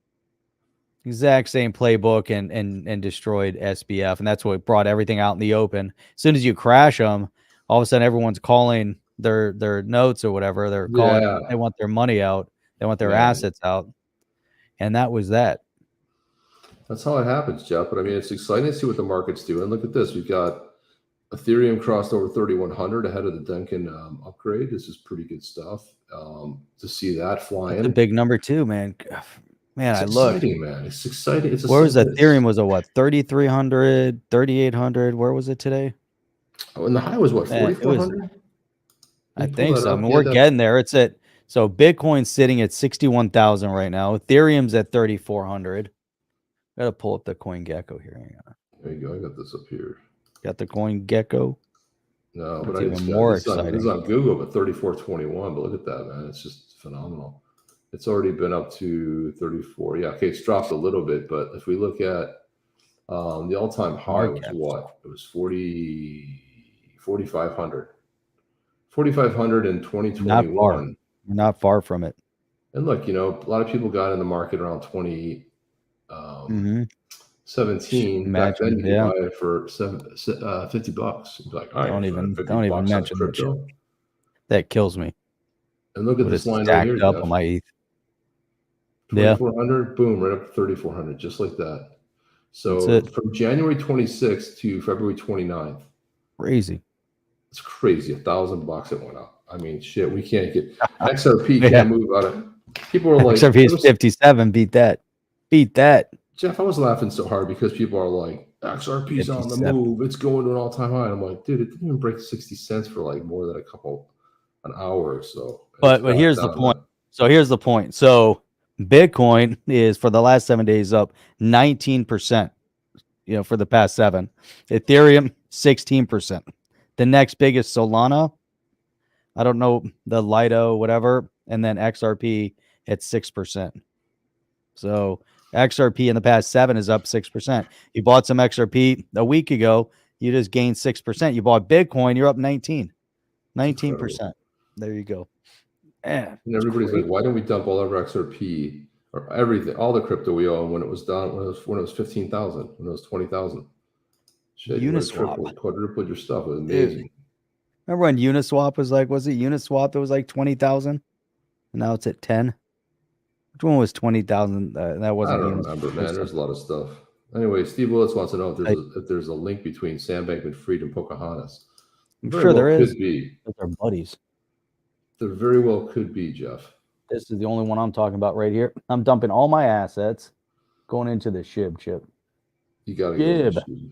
Exact same playbook and destroyed SBF. And that's what brought everything out in the open. As soon as you crash them, all of a sudden everyone's calling their notes or whatever. They're calling, they want their money out. They want their assets out. And that was that. That's how it happens, Jeff. But I mean, it's exciting to see what the market's doing. Look at this. We've got Ethereum crossed over 3,100 ahead of the Duncan upgrade. This is pretty good stuff. To see that flying. That's a big number too, man. Man, it's exciting, man. It's exciting. It's where was Ethereum? Was it what? 3,300, 3,800? Where was it today? Oh, and the high was what? 4,400? I think so. I mean, we're getting there. It's at Bitcoin's sitting at 61,000 right now. Ethereum's at 3,400. Gotta pull up the CoinGecko here. Hang on. There you go. I got this up here. Got the CoinGecko. No, but it's more exciting. This is on Google, but 34.21. But look at that, man. It's just phenomenal. It's already been up to 34. Yeah, okay, it's dropped a little bit, but if we look at the all-time high was what? It was 4,500. 4,500 in 2021. Not far from it. And look, a lot of people got in the market around 2017. Back then, you could buy it for $50. You'd be like, all right, don't even mention crypto. That kills me. And look at this line right here, up on my ETH. 2,400, boom, right up to 3,400, just like that. So from January 26th to February 29th. Crazy. It's crazy. $1,000 it went up. I mean, shit, we can't get XRP can't move out of. People are like, XRP is 57. Beat that. Jeff, I was laughing so hard because people are like, XRP's on the move. It's going to an all-time high. I'm like, dude, it didn't even break 60 cents for like more than an hour or so. But here's the point. So here's the point. So Bitcoin is for the last 7 days up 19%, for the past 7. Ethereum 16%. The next biggest Solana, I don't know, the Lido, whatever, and then XRP at 6%. So XRP in the past 7 is up 6%. You bought some XRP a week ago, you just gained 6%. You bought Bitcoin, you're up 19%. There you go. Man, and everybody's like, why don't we dump all our XRP or everything, all the crypto we own when it was down, when it was 15,000, when it was 20,000? Shit, Uniswap, quadrupled your stuff. It was amazing. Dude. Remember when Uniswap was like, was it Uniswap that was like 20,000? Now it's at 10. Which one was 20,000? That wasn't. I don't remember, man. There's a lot of stuff. Anyway, Steve Willis wants to know if there's a link between Sam Bankman-Fried and Pocahontas. I'm sure there is. Could be. They're buddies. There very well could be, Jeff. This is the only one I'm talking about right here. I'm dumping all my assets, going into the SHIB chip. You got to go to the SHIB.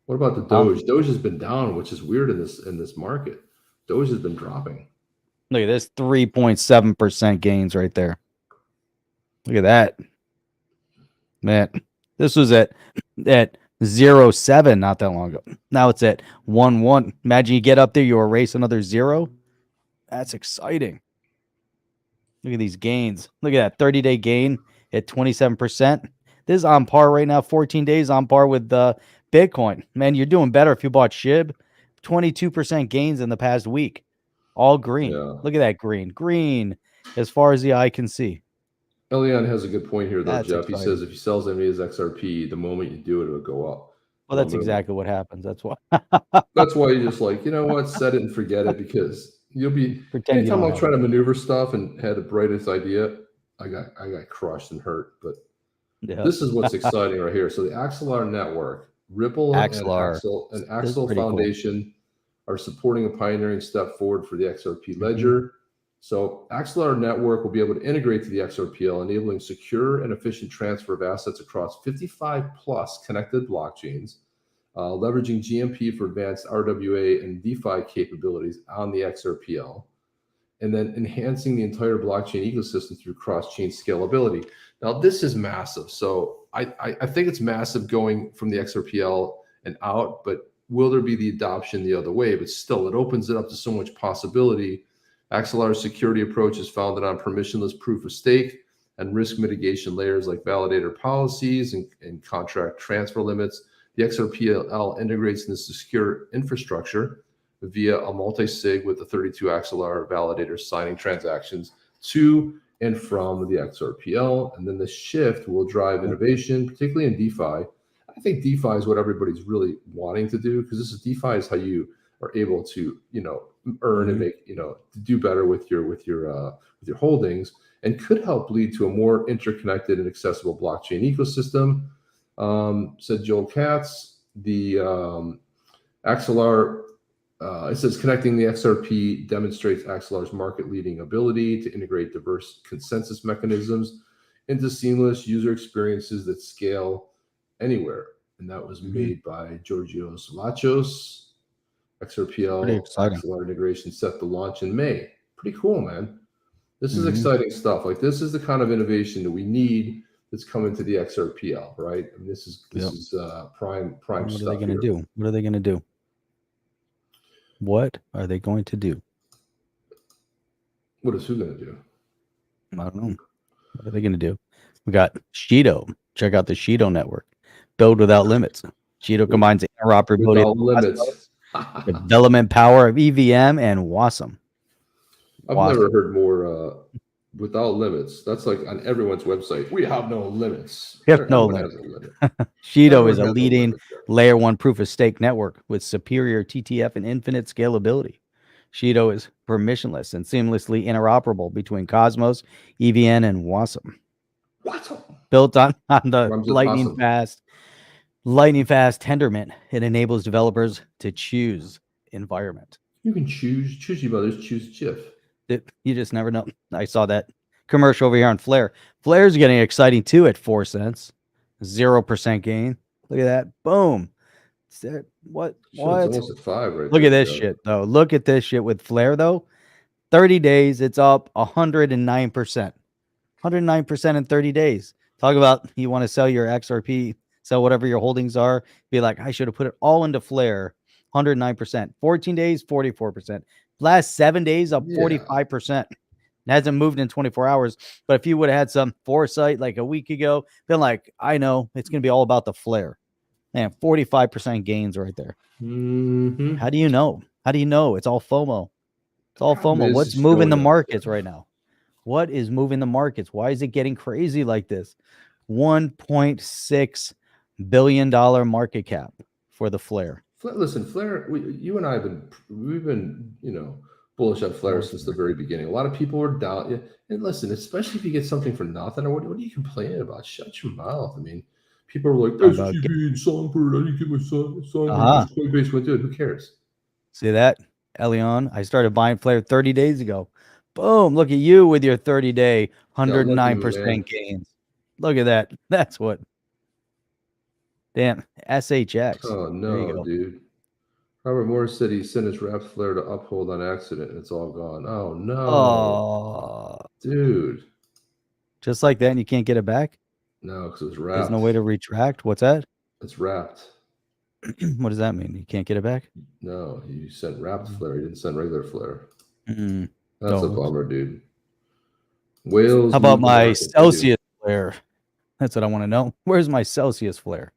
What about the Doge? Doge has been down, which is weird in this market. Doge has been dropping. Look at this 3.7% gains right there. Look at that. Man, this was at 0.7 not that long ago. Now it's at 1.1. Imagine you get up there, you erase another zero. That's exciting. Look at these gains. Look at that 30-day gain at 27%. This is on par right now. 14 days on par with Bitcoin. Man, you're doing better if you bought SHIB. 22% gains in the past week. All green. Yeah. Look at that green. Green as far as the eye can see. Elian has a good point here, though, That's Jeff. exciting. He says if he sells any of his XRP, the moment you do it, it'll go up. Well, that's exactly what happens. That's why. That's why you just like, you know what, set it and forget it, because you'll be Pretend you anytime don't I'm have trying it. to maneuver stuff and had the brightest idea, I got crushed and hurt. But Yeah. this is what's exciting right here. So the Axelar network, Ripple Axelar. and This is Axel pretty cool. Foundation are supporting a pioneering step forward for the XRP ledger. So Axelar network will be able to integrate to the XRPL, enabling secure and efficient transfer of assets across 55 plus connected blockchains, leveraging GMP for advanced RWA and DeFi capabilities on the XRPL, and then enhancing the entire blockchain ecosystem through cross-chain scalability. Now, this is massive. So I think it's massive going from the XRPL and out, but will there be the adoption the other way? But still, it opens it up to so much possibility. Axelar's security approach is founded on permissionless proof of stake and risk mitigation layers like validator policies and contract transfer limits. The XRPL integrates in the secure infrastructure via a multi-sig with the 32 Axelar validators signing transactions to and from the XRPL. And then the shift will drive innovation, particularly in DeFi. I think DeFi is what everybody's really wanting to do, because this is DeFi is how you are able to, earn and make, do better with your holdings, and could help lead to a more interconnected and accessible blockchain ecosystem. Said Joel Katz, the Axelar, it says connecting the XRP demonstrates Axelar's market-leading ability to integrate diverse consensus mechanisms into seamless user experiences that scale anywhere. And that was made by Georgios Lachos. XRPL Axelar integration set to launch in May. Pretty cool, man. This is exciting stuff. Like, this is the kind of innovation that we need that's coming to the XRPL, right? And this is prime What stuff. What are they going to do? What are they going to do? What are they going to do? What is who going to do? I don't know. What are they going to do? We got Shido. Check out the Shido network. Build without limits. Shido combines interoperability, without limits, development power of EVM and WASM. I've never heard more without limits. That's like on everyone's website. We have no limits. We have no limit. Shido is a leading layer 1 proof of stake network with superior TTF and infinite scalability. Shido is permissionless and seamlessly interoperable between Cosmos, EVM, and WASM. Built on the lightning fast Tendermint, it enables developers to choose environment. You can choose your brothers, choose Jiff. You just never know. I saw that commercial over here on Flare. Flare's getting exciting too at 4 cents. 0% gain. Look at that. Boom. What? It's almost at 5 right Look at this shit, though. Look at this shit with Flare, though. 30 days, it's up 109%. 109% in 30 days. Talk about you want to sell your XRP, sell whatever your holdings are. Be like, I should have put it all into Flare. 109%. 14 days, 44%. Last 7 days, up 45%. It hasn't moved in 24 hours. But if you would have had some foresight like a week ago, been like, I know it's going to be all about the Flare. Man, 45% gains right there. How do you know? How do you know? It's all FOMO. It's all FOMO. What's moving the markets right now? What is moving the markets? Why is it getting crazy like this? $1.6 billion market cap for the Flare. Listen, Flare, you and I we've been, bullish on Flare since the very beginning. A lot of people were down. And listen, especially if you get something for nothing, or what are you complaining about? Shut your mouth. I mean, people are like, SGB and Songbird. I didn't get my Songbird. Coinbase went to it. Who cares? See that, Elion? I started buying Flare 30 days ago. Boom. Look at you with your 30-day 109% gains. Look at that. That's what. Damn. SHX. Oh, no, dude. Robert Morris said he sent his wrapped Flare to Uphold on accident, and it's all gone. Oh, no. Oh. Dude. Just like that, and you can't get it back? No, because it was wrapped. There's no way to retract? What's that? It's wrapped. What does that mean? You can't get it back? No, you sent wrapped flare. You didn't send regular flare. Mm. That's a Oh. bummer, dude. Whales. How about moved the my market too. Celsius flare? That's what I want to know. Where's my Celsius flare?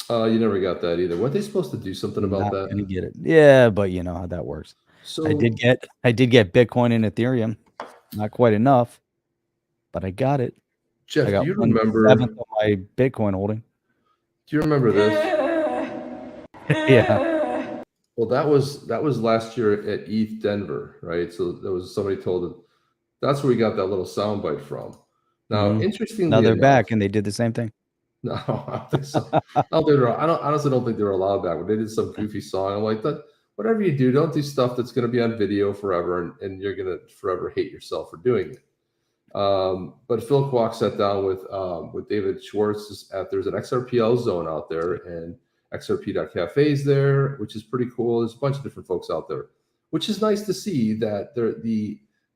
You never got that either. Weren't they supposed to do something about Not that? gonna get it. Yeah, but you know how that works. So I did get Bitcoin and Ethereum. Not quite enough, but I got it. Jeff, I got do you 1/7 remember? of my Bitcoin holding. Do you remember this? Yeah. Well, that was last year at ETH Denver, right? So there was somebody told it. That's where we got that little soundbite from. Now, interestingly Now they're enough, back and they did the same thing. no, I don't think so. I honestly don't think they were allowed back. But they did some goofy song. I'm like, that. Whatever you do, don't do stuff that's going to be on video forever, and you're going to forever hate yourself for doing it. But Phil Kwok sat down with David Schwartz. There's an XRPL zone out there, and XRP.cafe is there, which is pretty cool. There's a bunch of different folks out there, which is nice to see that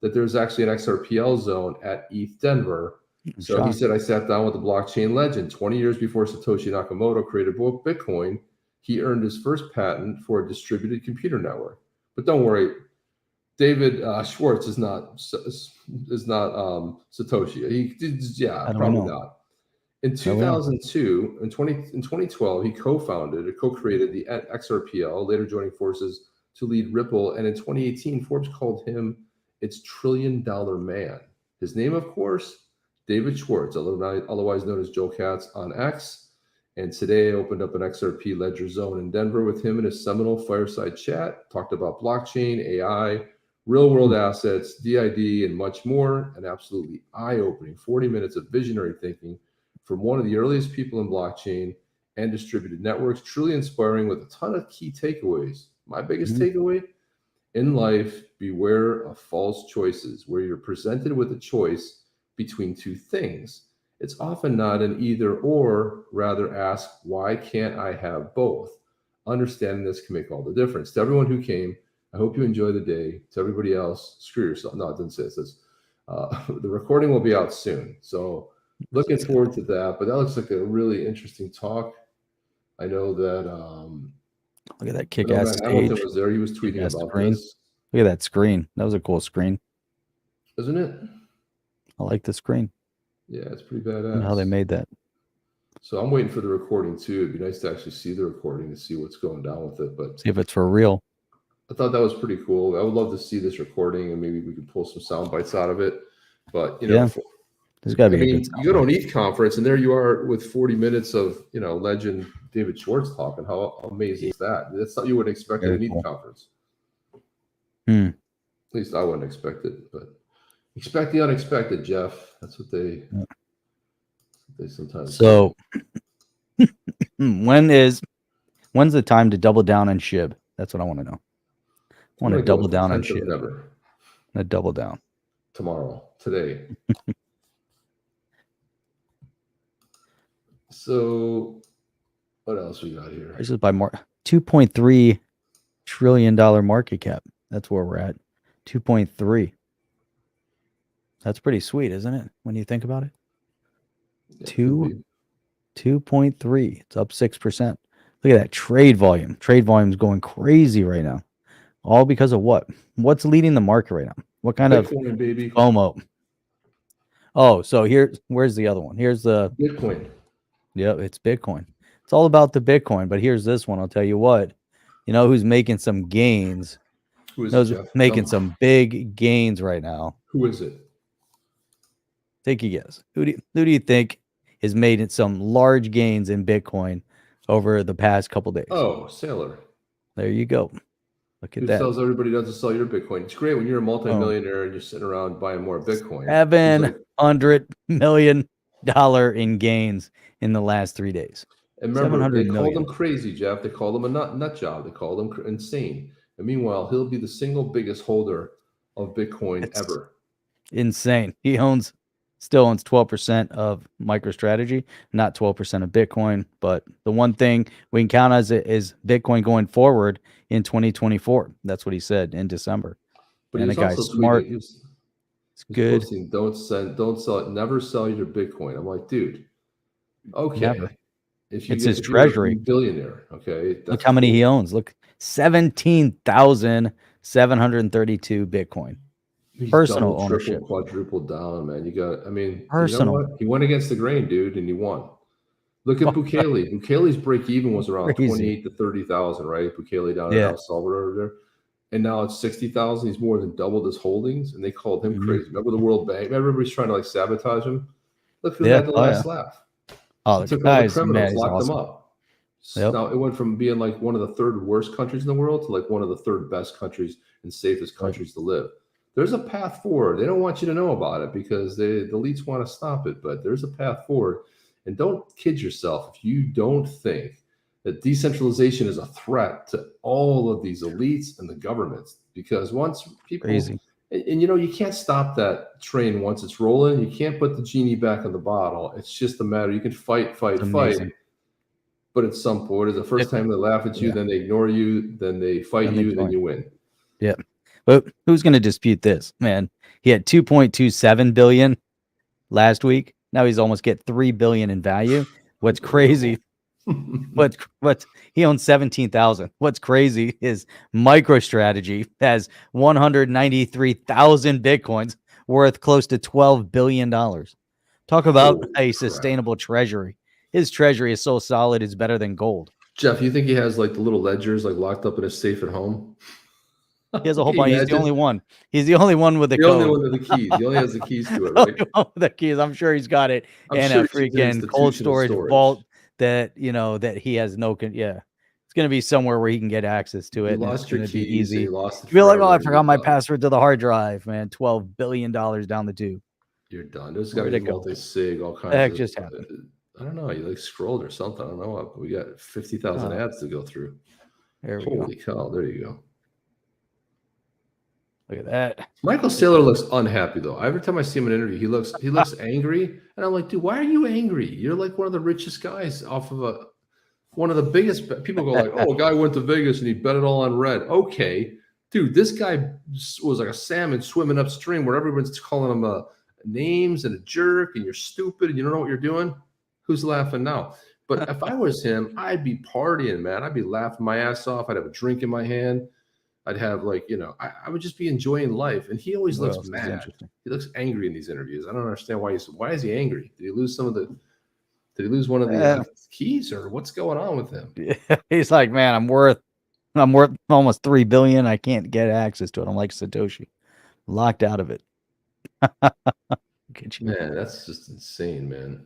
there's actually an XRPL zone at ETH Denver. So he said, I sat down with the blockchain legend 20 years before Satoshi Nakamoto created Bitcoin. He earned his first patent for a distributed computer network. But don't worry, David Schwartz is not Satoshi. Probably not. In 2002, in 2012, he co-created the XRPL, later joining forces to lead Ripple. And in 2018, Forbes called him its $1 trillion man. His name, of course, David Schwartz, otherwise known as Joel Katz on X. And today I opened up an XRP Ledger Zone in Denver with him in a seminal fireside chat, talked about blockchain, AI, real world assets, DID, and much more. An absolutely eye-opening 40 minutes of visionary thinking from one of the earliest people in blockchain and distributed networks, truly inspiring with a ton of key takeaways. My biggest takeaway in life, beware of false choices, where you're presented with a choice between two things. It's often not an either or, rather ask, why can't I have both? Understanding this can make all the difference. To everyone who came, I hope you enjoy the day. To everybody else, screw yourself. No, it didn't say this. The recording will be out soon. So looking forward to that. But that looks like a really interesting talk. I know that look at that kick-ass stage. Hamilton was there. He was tweeting about this. Look at that screen. That was a cool screen. Isn't it? I like the screen. Yeah, it's pretty badass. How they made that. So I'm waiting for the recording too. It'd be nice to actually see the recording and see what's going down with it. But see if it's for real. I thought that was pretty cool. I would love to see this recording and maybe we could pull some sound bites out of it. But you know, there's got to be. you go to an ETH conference and there you are with 40 minutes of legend David Schwartz talking. How amazing is that? That's something you wouldn't expect at an ETH conference. At least I wouldn't expect it, but expect the unexpected, Jeff. That's what they sometimes. So, when's the time to double down on SHIB? That's what I want to know. I want to double down on SHIB. Never. I double down today. So, what else we got here? This is by $2.3 trillion market cap. That's where we're at. 2.3. That's pretty sweet, isn't it? When you think about it. 2.3. It's up 6%. Look at that trade volume. Trade volume is going crazy right now. All because of what? What's leading the market right now? What kind Bitcoin, of baby. FOMO? Oh, so where's the other one? Here's the Bitcoin. Yep, it's Bitcoin. It's all about the Bitcoin. But here's this one. I'll tell you what. You know who's making some gains? Who is it, Jeff? Making some big gains right now? Who is it? Take a guess. Who do you think has made some large gains in Bitcoin over the past couple days? Oh, Sailor. There you go. Look at that. Who tells everybody not to sell your Bitcoin? It's great when you're a multimillionaire and you're sitting around buying more Bitcoin. $700 million in gains in the last 3 days. And remember, they called him crazy, Jeff. They called him a nut job. They called him insane. And meanwhile, he'll be the single biggest holder of Bitcoin ever. Insane. He still owns 12% of MicroStrategy, not 12% of Bitcoin. But the one thing we can count as is Bitcoin going forward in 2024. That's what he said in December. But and the guy's smart. It's good. Don't sell it. Never sell your Bitcoin. I'm like, dude. Okay. Never. If you It's get, his if you're a treasury. billionaire, okay, Look that's how many cool. he owns. Look, 17,732 Bitcoin. He's Personal double, triple, ownership. quadruple down, man. You got, I mean, you know Personal. what? He went against the grain, dude, and he won. Look at Bukele. Bukele's break even was around Crazy. 28 to 30,000, right? Bukele down in Yeah. El Salvador over there. And now it's 60,000. He's more than doubled his holdings, and they called him crazy. Remember the World Bank? Everybody's trying to like sabotage him. Look who had the last laugh. Oh, He the took all the guy's criminals, he's locked them awesome. up. Yep. Now it went from being like one of the third worst countries in the world to like one of the third best countries and safest countries to live. There's a path forward. They don't want you to know about it because the elites want to stop it, but there's a path forward. And don't kid yourself if you don't think that decentralization is a threat to all of these elites and the governments, because once people, and you know, you can't stop that train once it's rolling. You can't put the genie back in the bottle. It's just a matter. You can fight, but at some point, the first time they laugh at you, then they ignore you, then they fight you, then you win. Yeah. But who's going to dispute this, man? He had 2.27 billion last week. Now he's almost get 3 billion in value. What's crazy? What's he owns 17,000. What's crazy is MicroStrategy has 193,000 Bitcoins worth close to $12 billion. Talk about a sustainable treasury. His treasury is so solid, it's better than gold. Jeff, you think he has like the little ledgers like locked up in a safe at home? He has a whole bunch. He's the only one. He's the only one with the code. Only one with the keys. He only has the keys to it, right? The keys. I'm sure he's got it in a freaking cold storage vault that, you know, that he has no. Yeah, it's gonna be somewhere where he can get access to it. You lost your keys. Be easy. You lost it. You're like, oh, I forgot my password to the hard drive, man. $12 billion down the tube. You're done. There's got to be multi-sig, all kinds. Heck just happened. I don't know. You like scrolled or something. I don't know. We got 50,000 ads to go through. There we Holy cow! There you go. Look at that. Michael Saylor looks unhappy though. Every time I see him in an interview, he looks angry, and I'm like, dude, why are you angry? You're like one of the richest guys off of one of the biggest. People go like, oh, a guy went to Vegas and he bet it all on red. Okay, dude, this guy was like a salmon swimming upstream where everyone's calling him names and a jerk, and you're stupid and you don't know what you're doing. Who's laughing now? But if I was him, I'd be partying, man. I'd be laughing my ass off. I'd have a drink in my hand. I'd have like, you know, I would just be enjoying life. And he always looks mad. He looks angry in these interviews. I don't understand why is he angry? Did he lose did he lose one of the keys, or what's going on with him? He's like, man, I'm worth almost 3 billion. I can't get access to it. I'm like Satoshi, locked out of it. Man, that's just insane, man.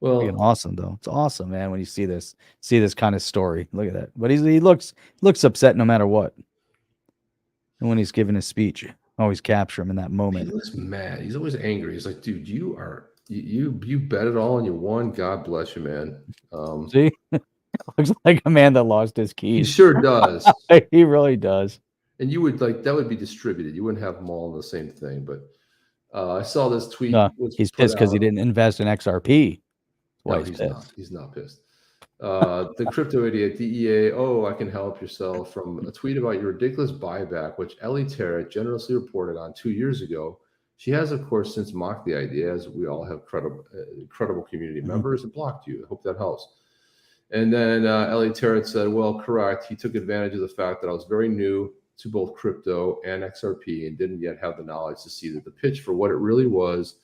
Well, awesome though. It's awesome, man. When you see this kind of story, look at that. But he looks upset no matter what. And when he's giving his speech, always capture him in that moment. He looks mad. He's always angry. He's like, dude, you bet it all and you won. God bless you, man. See, looks like a man that lost his keys. He sure does. He really does. And you would like that would be distributed. You wouldn't have them all in the same thing. But I saw this tweet. No, he's pissed because he didn't invest in XRP. No, he's not. He's not pissed. The crypto idiot DEA. Oh, I can help yourself from a tweet about your ridiculous buyback, which Ellie Tarrant generously reported on 2 years ago. She has, of course, since mocked the idea, as we all have credible community members, and blocked you. I hope that helps. And then Ellie Tarrant said, well, correct. He took advantage of the fact that I was very new to both crypto and XRP and didn't yet have the knowledge to see that the pitch for what it really was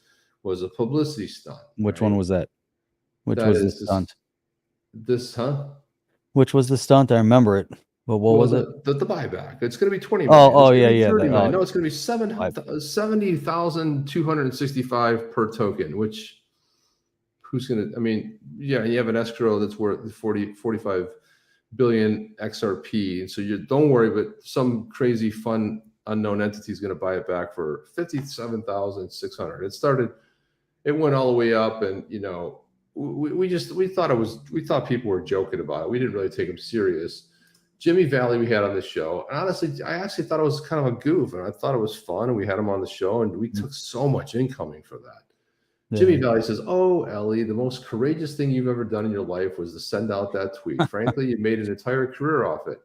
a publicity stunt. Which one was that? Which was the stunt? Which was the stunt? I remember it. But what was it? The buyback. It's going to be 20 million. Oh, yeah. No, it's going to be 70,265 per token, which who's going to, I mean, yeah, you have an escrow that's worth 45 billion XRP. And so don't worry, but some crazy fun unknown entity is going to buy it back for 57,600. It went all the way up, and, you know, we thought people were joking about it. We didn't really take them serious. Jimmy Valley we had on the show, and honestly, I actually thought it was kind of a goof, and I thought it was fun, and we had him on the show, and we took so much incoming for that. Yeah. Jimmy Valley says, oh, Ellie, the most courageous thing you've ever done in your life was to send out that tweet. Frankly, you made an entire career off it.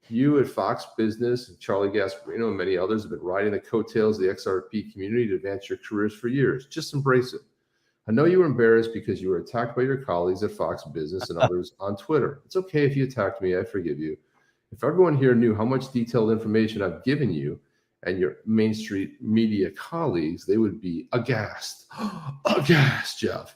You at Fox Business and Charlie Gasparino and many others have been riding the coattails of the XRP community to advance your careers for years. Just embrace it. I know you were embarrassed because you were attacked by your colleagues at Fox Business and others on Twitter. It's okay if you attacked me. I forgive you. If everyone here knew how much detailed information I've given you and your Main Street media colleagues, they would be aghast. Aghast, Jeff.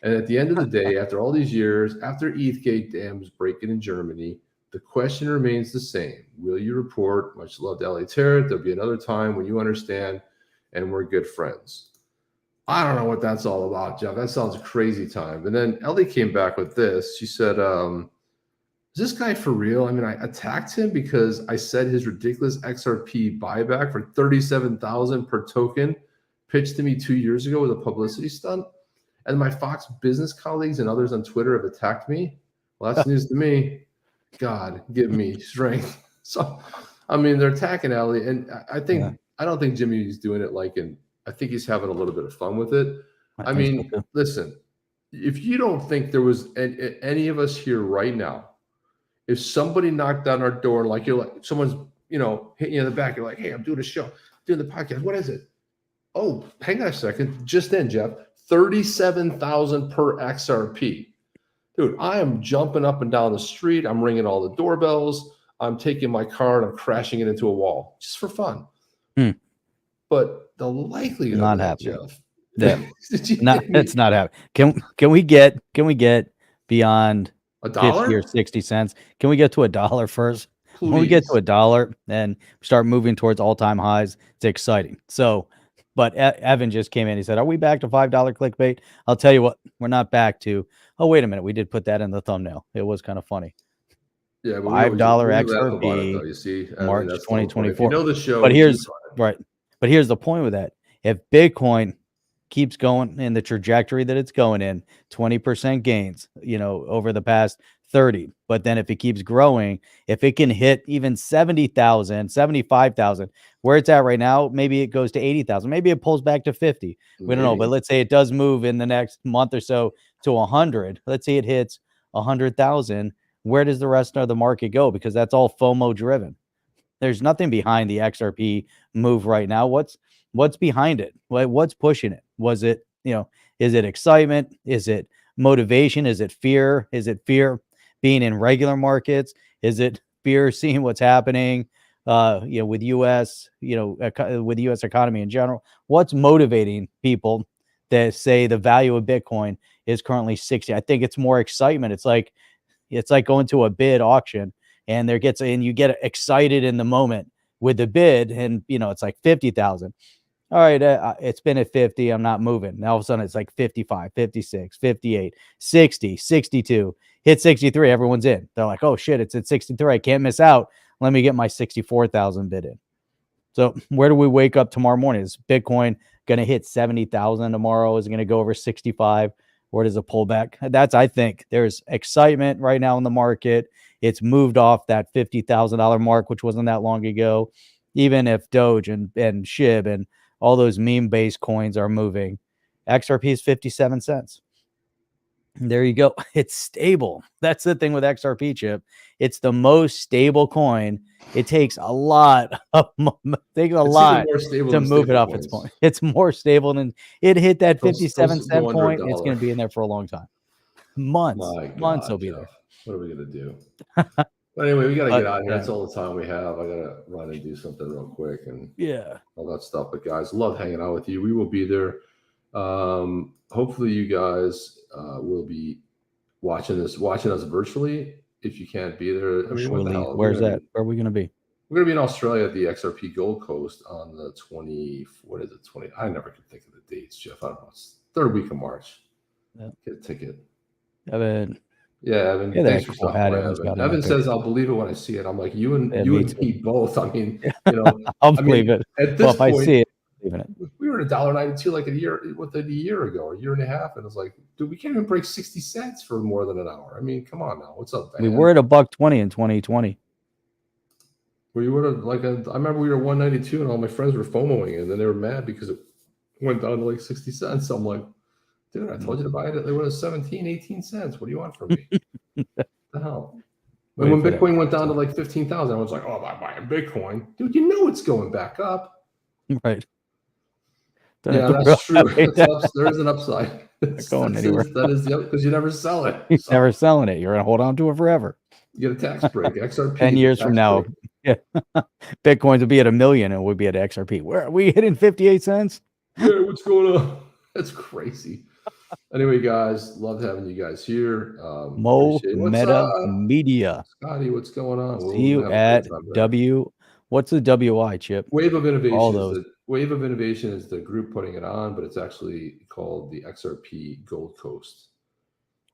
And at the end of the day, after all these years, after ETH dams breaking in Germany, the question remains the same. Will you report? Much love to Ellie Tarrant. There'll be another time when you understand and we're good friends. I don't know what that's all about, Jeff. That sounds a crazy time. And then Ellie came back with this. She said, is this guy for real? I mean, I attacked him because I said his ridiculous XRP buyback for $37,000 per token pitched to me 2 years ago with a publicity stunt. And my Fox Business colleagues and others on Twitter have attacked me. Well, that's news to me. God, give me strength. So, I mean, they're attacking Ellie. And I think, I don't think Jimmy's doing it I think he's having a little bit of fun with it. I mean, listen, if you don't think there was any of us here right now, if somebody knocked on our door and like you're like someone's, hitting you in the back, you're like, hey, I'm doing a show, doing the podcast. What is it? Oh, hang on a second. Just then, Jeff, 37,000 per XRP. Dude, I am jumping up and down the street. I'm ringing all the doorbells. I'm taking my car and I'm crashing it into a wall just for fun. But the likelihood not of that, happening. Jeff, it's not happening. Can we get beyond $1 50 or 60 cents? Can we get to $1 first? Please. When we get to $1 and start moving towards all-time highs, it's exciting. So, but Evan just came in. He said, "Are we back to $5 clickbait?" I'll tell you what, we're not back to. Oh, wait a minute, we did put that in the thumbnail. It was kind of funny. Yeah, but $5 XRP, you see, March 2024. You know the show, but here's the point with that. If Bitcoin keeps going in the trajectory that it's going in, 20% gains, over the past 30. But then if it keeps growing, if it can hit even 70,000, 75,000, where it's at right now, maybe it goes to 80,000. Maybe it pulls back to 50. We don't know. But let's say it does move in the next month or so to 100. Let's say it hits 100,000. Where does the rest of the market go? Because that's all FOMO driven. There's nothing behind the XRP move right now. What's behind it? What's pushing it? Was it, is it excitement? Is it motivation? Is it fear? Is it fear being in regular markets? Is it fear seeing what's happening, with U.S., with the U.S. economy in general? What's motivating people that say the value of Bitcoin is currently 60? I think it's more excitement. It's like going to a bid auction and you get excited in the moment with the bid and, it's like 50,000. All right, it's been at 50. I'm not moving. Now all of a sudden it's like 55, 56, 58, 60, 62, hit 63. Everyone's in. They're like, oh shit, it's at 63. I can't miss out. Let me get my 64,000 bid in. So where do we wake up tomorrow morning? Is Bitcoin going to hit 70,000 tomorrow? Is it going to go over 65? Or does it pull back? I think there's excitement right now in the market. It's moved off that $50,000 mark, which wasn't that long ago. Even if Doge and SHIB and all those meme-based coins are moving, XRP is 57 cents. There you go. It's stable. That's the thing with XRP, Chip. It's the most stable coin. It takes a lot to move it off its point. It's more stable than it hit that 57 cent point. It's going to be in there for a long time. Months will be there. What are we going to do? But anyway, we got to get out of here. That's all the time we have. I got to run and do something real quick and all that stuff. But guys, love hanging out with you. We will be there. Hopefully you guys will be watching us virtually. If you can't be there, I mean, what the hell? Where's that? Where are we going to be? We're going to be in Australia at the XRP Gold Coast on the 20. What is it? 20. I never can think of the dates, Jeff. I don't know. It's third week of March. Get a ticket. Evan. Yeah, Evan. Thanks for stopping by, Evan. Evan says, "I'll believe it when I see it." I'm like, you and me both. I mean, I'll believe it. At this point, if I see it, I'm believing it. We were at $1.92 like a year ago, a year and a half, and it was like, dude, we can't even break 60 cents for more than an hour. I mean, come on now, what's up, man? We were at $1.20 in 2020. We were I remember we were 192, and all my friends were FOMOing, and then they were mad because it went down to like 60 cents. So I'm like, dude, I told you to buy it. They were 17, 18 cents. What do you want from me? What the hell? When Bitcoin went down to like 15,000, I was like, oh, I'm buying Bitcoin. Dude, you know it's going back up. Right. Yeah, that's true. There is an upside. Going anywhere. That is the because you never sell it. You're never selling it. You're gonna hold on to it forever. You get a tax break. XRP. 10 years from now, yeah, Bitcoins will be at $1 million and we'll be at XRP. Where are we hitting 58 cents? Yeah, what's going on? That's crazy. Anyway, guys, love having you guys here. Mo Meta Media. Scotty, what's going on? See you at what's the WI, Chip? Wave of Innovation. All those. Wave of Innovation is the group putting it on, but it's actually called the XRP Gold Coast.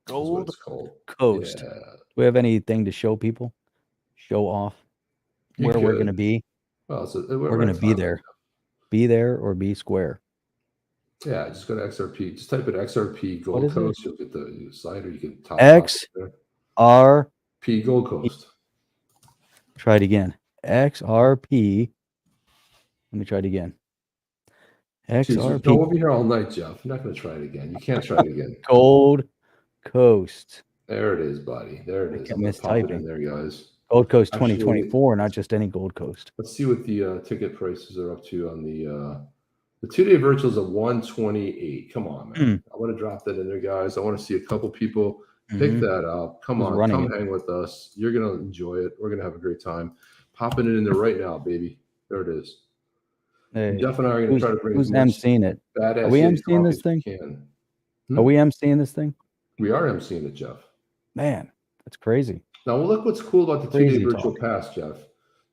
Gold it's called. Coast. Yeah. Do we have anything to show people? Show off where we're going to be? Well, we're going to be there. Right, be there or be square. Yeah, just go to XRP. Just type in XRP Gold Coast. You'll get the site, or you can type XRP Gold Coast. Try it again. XRP. Let me try it again. XRP. We'll be here all night, Jeff. You're not going to try it again. You can't try it again. Gold Coast. There it is, buddy. There it is. I'm going to pop it in there, guys. Gold Coast 2024, not just any Gold Coast. Let's see what the ticket prices are up to on the 2-day virtuals of 128. Come on, man. I want to drop that in there, guys. I want to see a couple people pick that up. Come on, come hang with us. You're going to enjoy it. We're going to have a great time. Popping it in there right now, baby. There it is. Hey, Jeff and I are going to try to bring who's emceeing it? Are we emceeing this thing? Are we emceeing this thing? We are emceeing it, Jeff. Man, that's crazy. Now, look what's cool about the 2-day virtual pass, Jeff.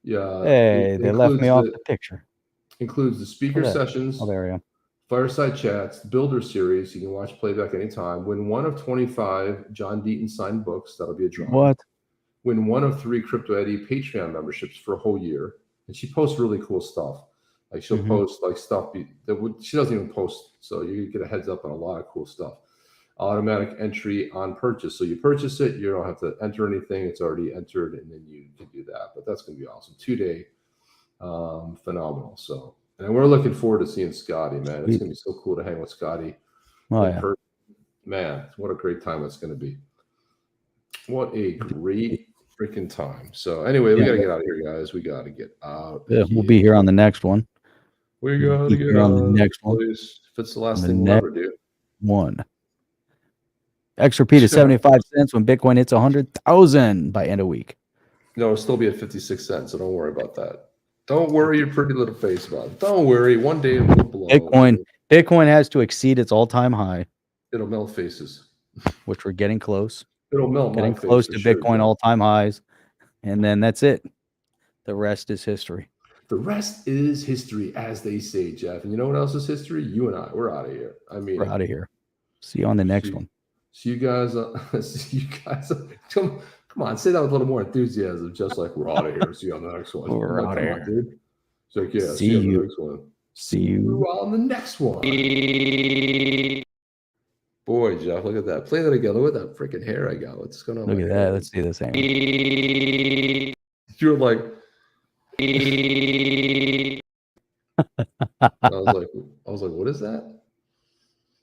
Yeah. Hey, they left me off the picture. Includes the speaker sessions, there we go. Fireside chats, builder series. You can watch playback anytime. Win 1 of 25 John Deaton signed books. That'll be a draw. What? Win 1 of 3 Crypto Eddie Patreon memberships for a whole year. And she posts really cool stuff. Like she'll post like stuff that she doesn't even post. So you get a heads up on a lot of cool stuff. Automatic entry on purchase. So you purchase it, you don't have to enter anything. It's already entered, and then you can do that. But that's going to be awesome. 2-day, phenomenal. So, and we're looking forward to seeing Scotty, man. It's going to be so cool to hang with Scotty. Oh, yeah. Man, what a great time it's going to be. What a great freaking time. So anyway, we got to get out of here, guys. We got to get out. Yeah, we'll be here on the next one. We got to get on the next one. Please. If it's the last thing we'll ever do. XRP to 75 cents when Bitcoin hits 100,000 by end of week. No, it'll still be at 56 cents, so don't worry about that. Don't worry your pretty little face about it. Don't worry. One day it will blow. Bitcoin has to exceed its all-time high. It'll melt faces. Which we're getting close. It'll melt getting close to Bitcoin all-time highs. And then that's it. The rest is history. The rest is history, as they say, Jeff. And you know what else is history? You and I. We're out of here. I mean, we're out of here. See you on the next one. See you guys. See you guys. Come on, say that with a little more enthusiasm, just like we're out of here. See you on the next one. We're out of here, dude. It's like, yeah, see you on the next one. See you on the next one. Boy, Jeff, look at that. Play that again. Look at that freaking hair I got. What's going on? Look at that. Let's see the same. You're like. I was like, what is that?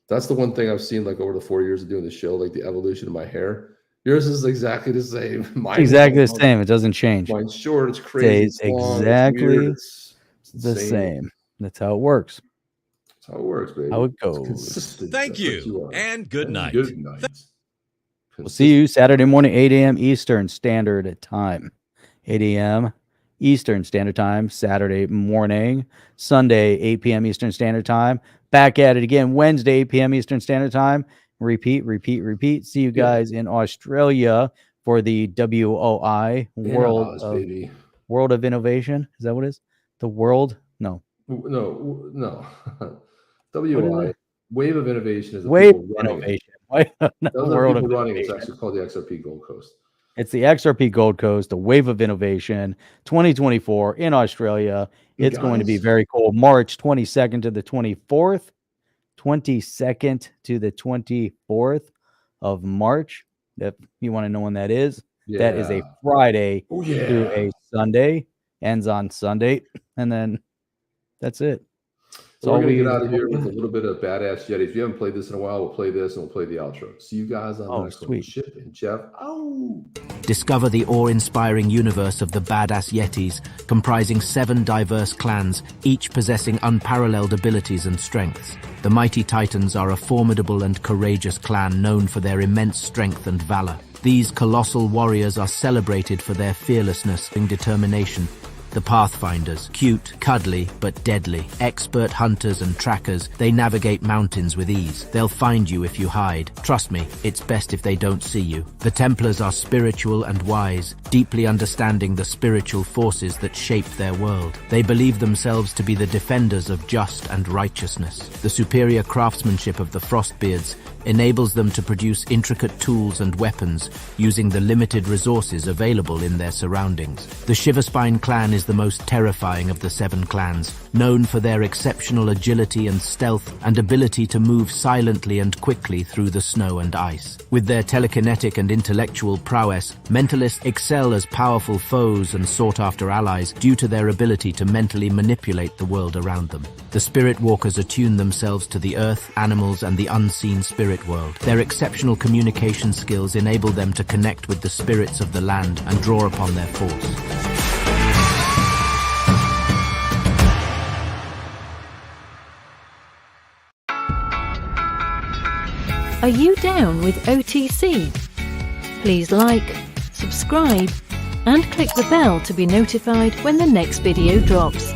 That's the one thing I've seen like over the 4 years of doing the show, like the evolution of my hair. Yours is exactly the same. Mine's exactly the same. It doesn't change. Mine's short. It's crazy. It's exactly the same. That's how it works. That's how it works, baby. How it goes. Thank you, and good night. Good night. We'll see you Saturday morning, 8 a.m. Eastern Standard Time. 8 a.m. Eastern Standard Time, Saturday morning. Sunday, 8 p.m. Eastern Standard Time. Back at it again Wednesday, 8 p.m. Eastern Standard Time. Repeat. See you guys in Australia for the WOI, World of Innovation. Is that what it is? The World? No. No. WOI, Wave of Innovation is the Wave of Innovation. World of Innovation. It's actually called the XRP Gold Coast. It's the XRP Gold Coast, the Wave of Innovation 2024 in Australia. It's going to be very cool. March 22nd to the 24th. 22nd to the 24th of March. If you want to know when that is, that is a Friday through a Sunday. Ends on Sunday. And then that's it. So we're going to get out of here with a little bit of Badass Yetis. If you haven't played this in a while, we'll play this and we'll play the outro. See you guys on the next one. Chip and Jeff. Oh! Discover the awe-inspiring universe of the Badass Yetis, comprising 7 diverse clans, each possessing unparalleled abilities and strengths. The Mighty Titans are a formidable and courageous clan known for their immense strength and valor. These colossal warriors are celebrated for their fearlessness and determination. The Pathfinders, cute, cuddly, but deadly. Expert hunters and trackers, they navigate mountains with ease. They'll find you if you hide. Trust me, it's best if they don't see you. The Templars are spiritual and wise, deeply understanding the spiritual forces that shape their world. They believe themselves to be the defenders of just and righteousness. The superior craftsmanship of the Frostbeards enables them to produce intricate tools and weapons using the limited resources available in their surroundings. The Shiverspine clan is the most terrifying of the 7 clans, known for their exceptional agility and stealth and ability to move silently and quickly through the snow and ice. With their telekinetic and intellectual prowess, mentalists excel as powerful foes and sought-after allies due to their ability to mentally manipulate the world around them. The Spirit Walkers attune themselves to the earth, animals, and the unseen spirit world. Their exceptional communication skills enable them to connect with the spirits of the land and draw upon their force. Are you down with OTC? Please like, subscribe, and click the bell to be notified when the next video drops.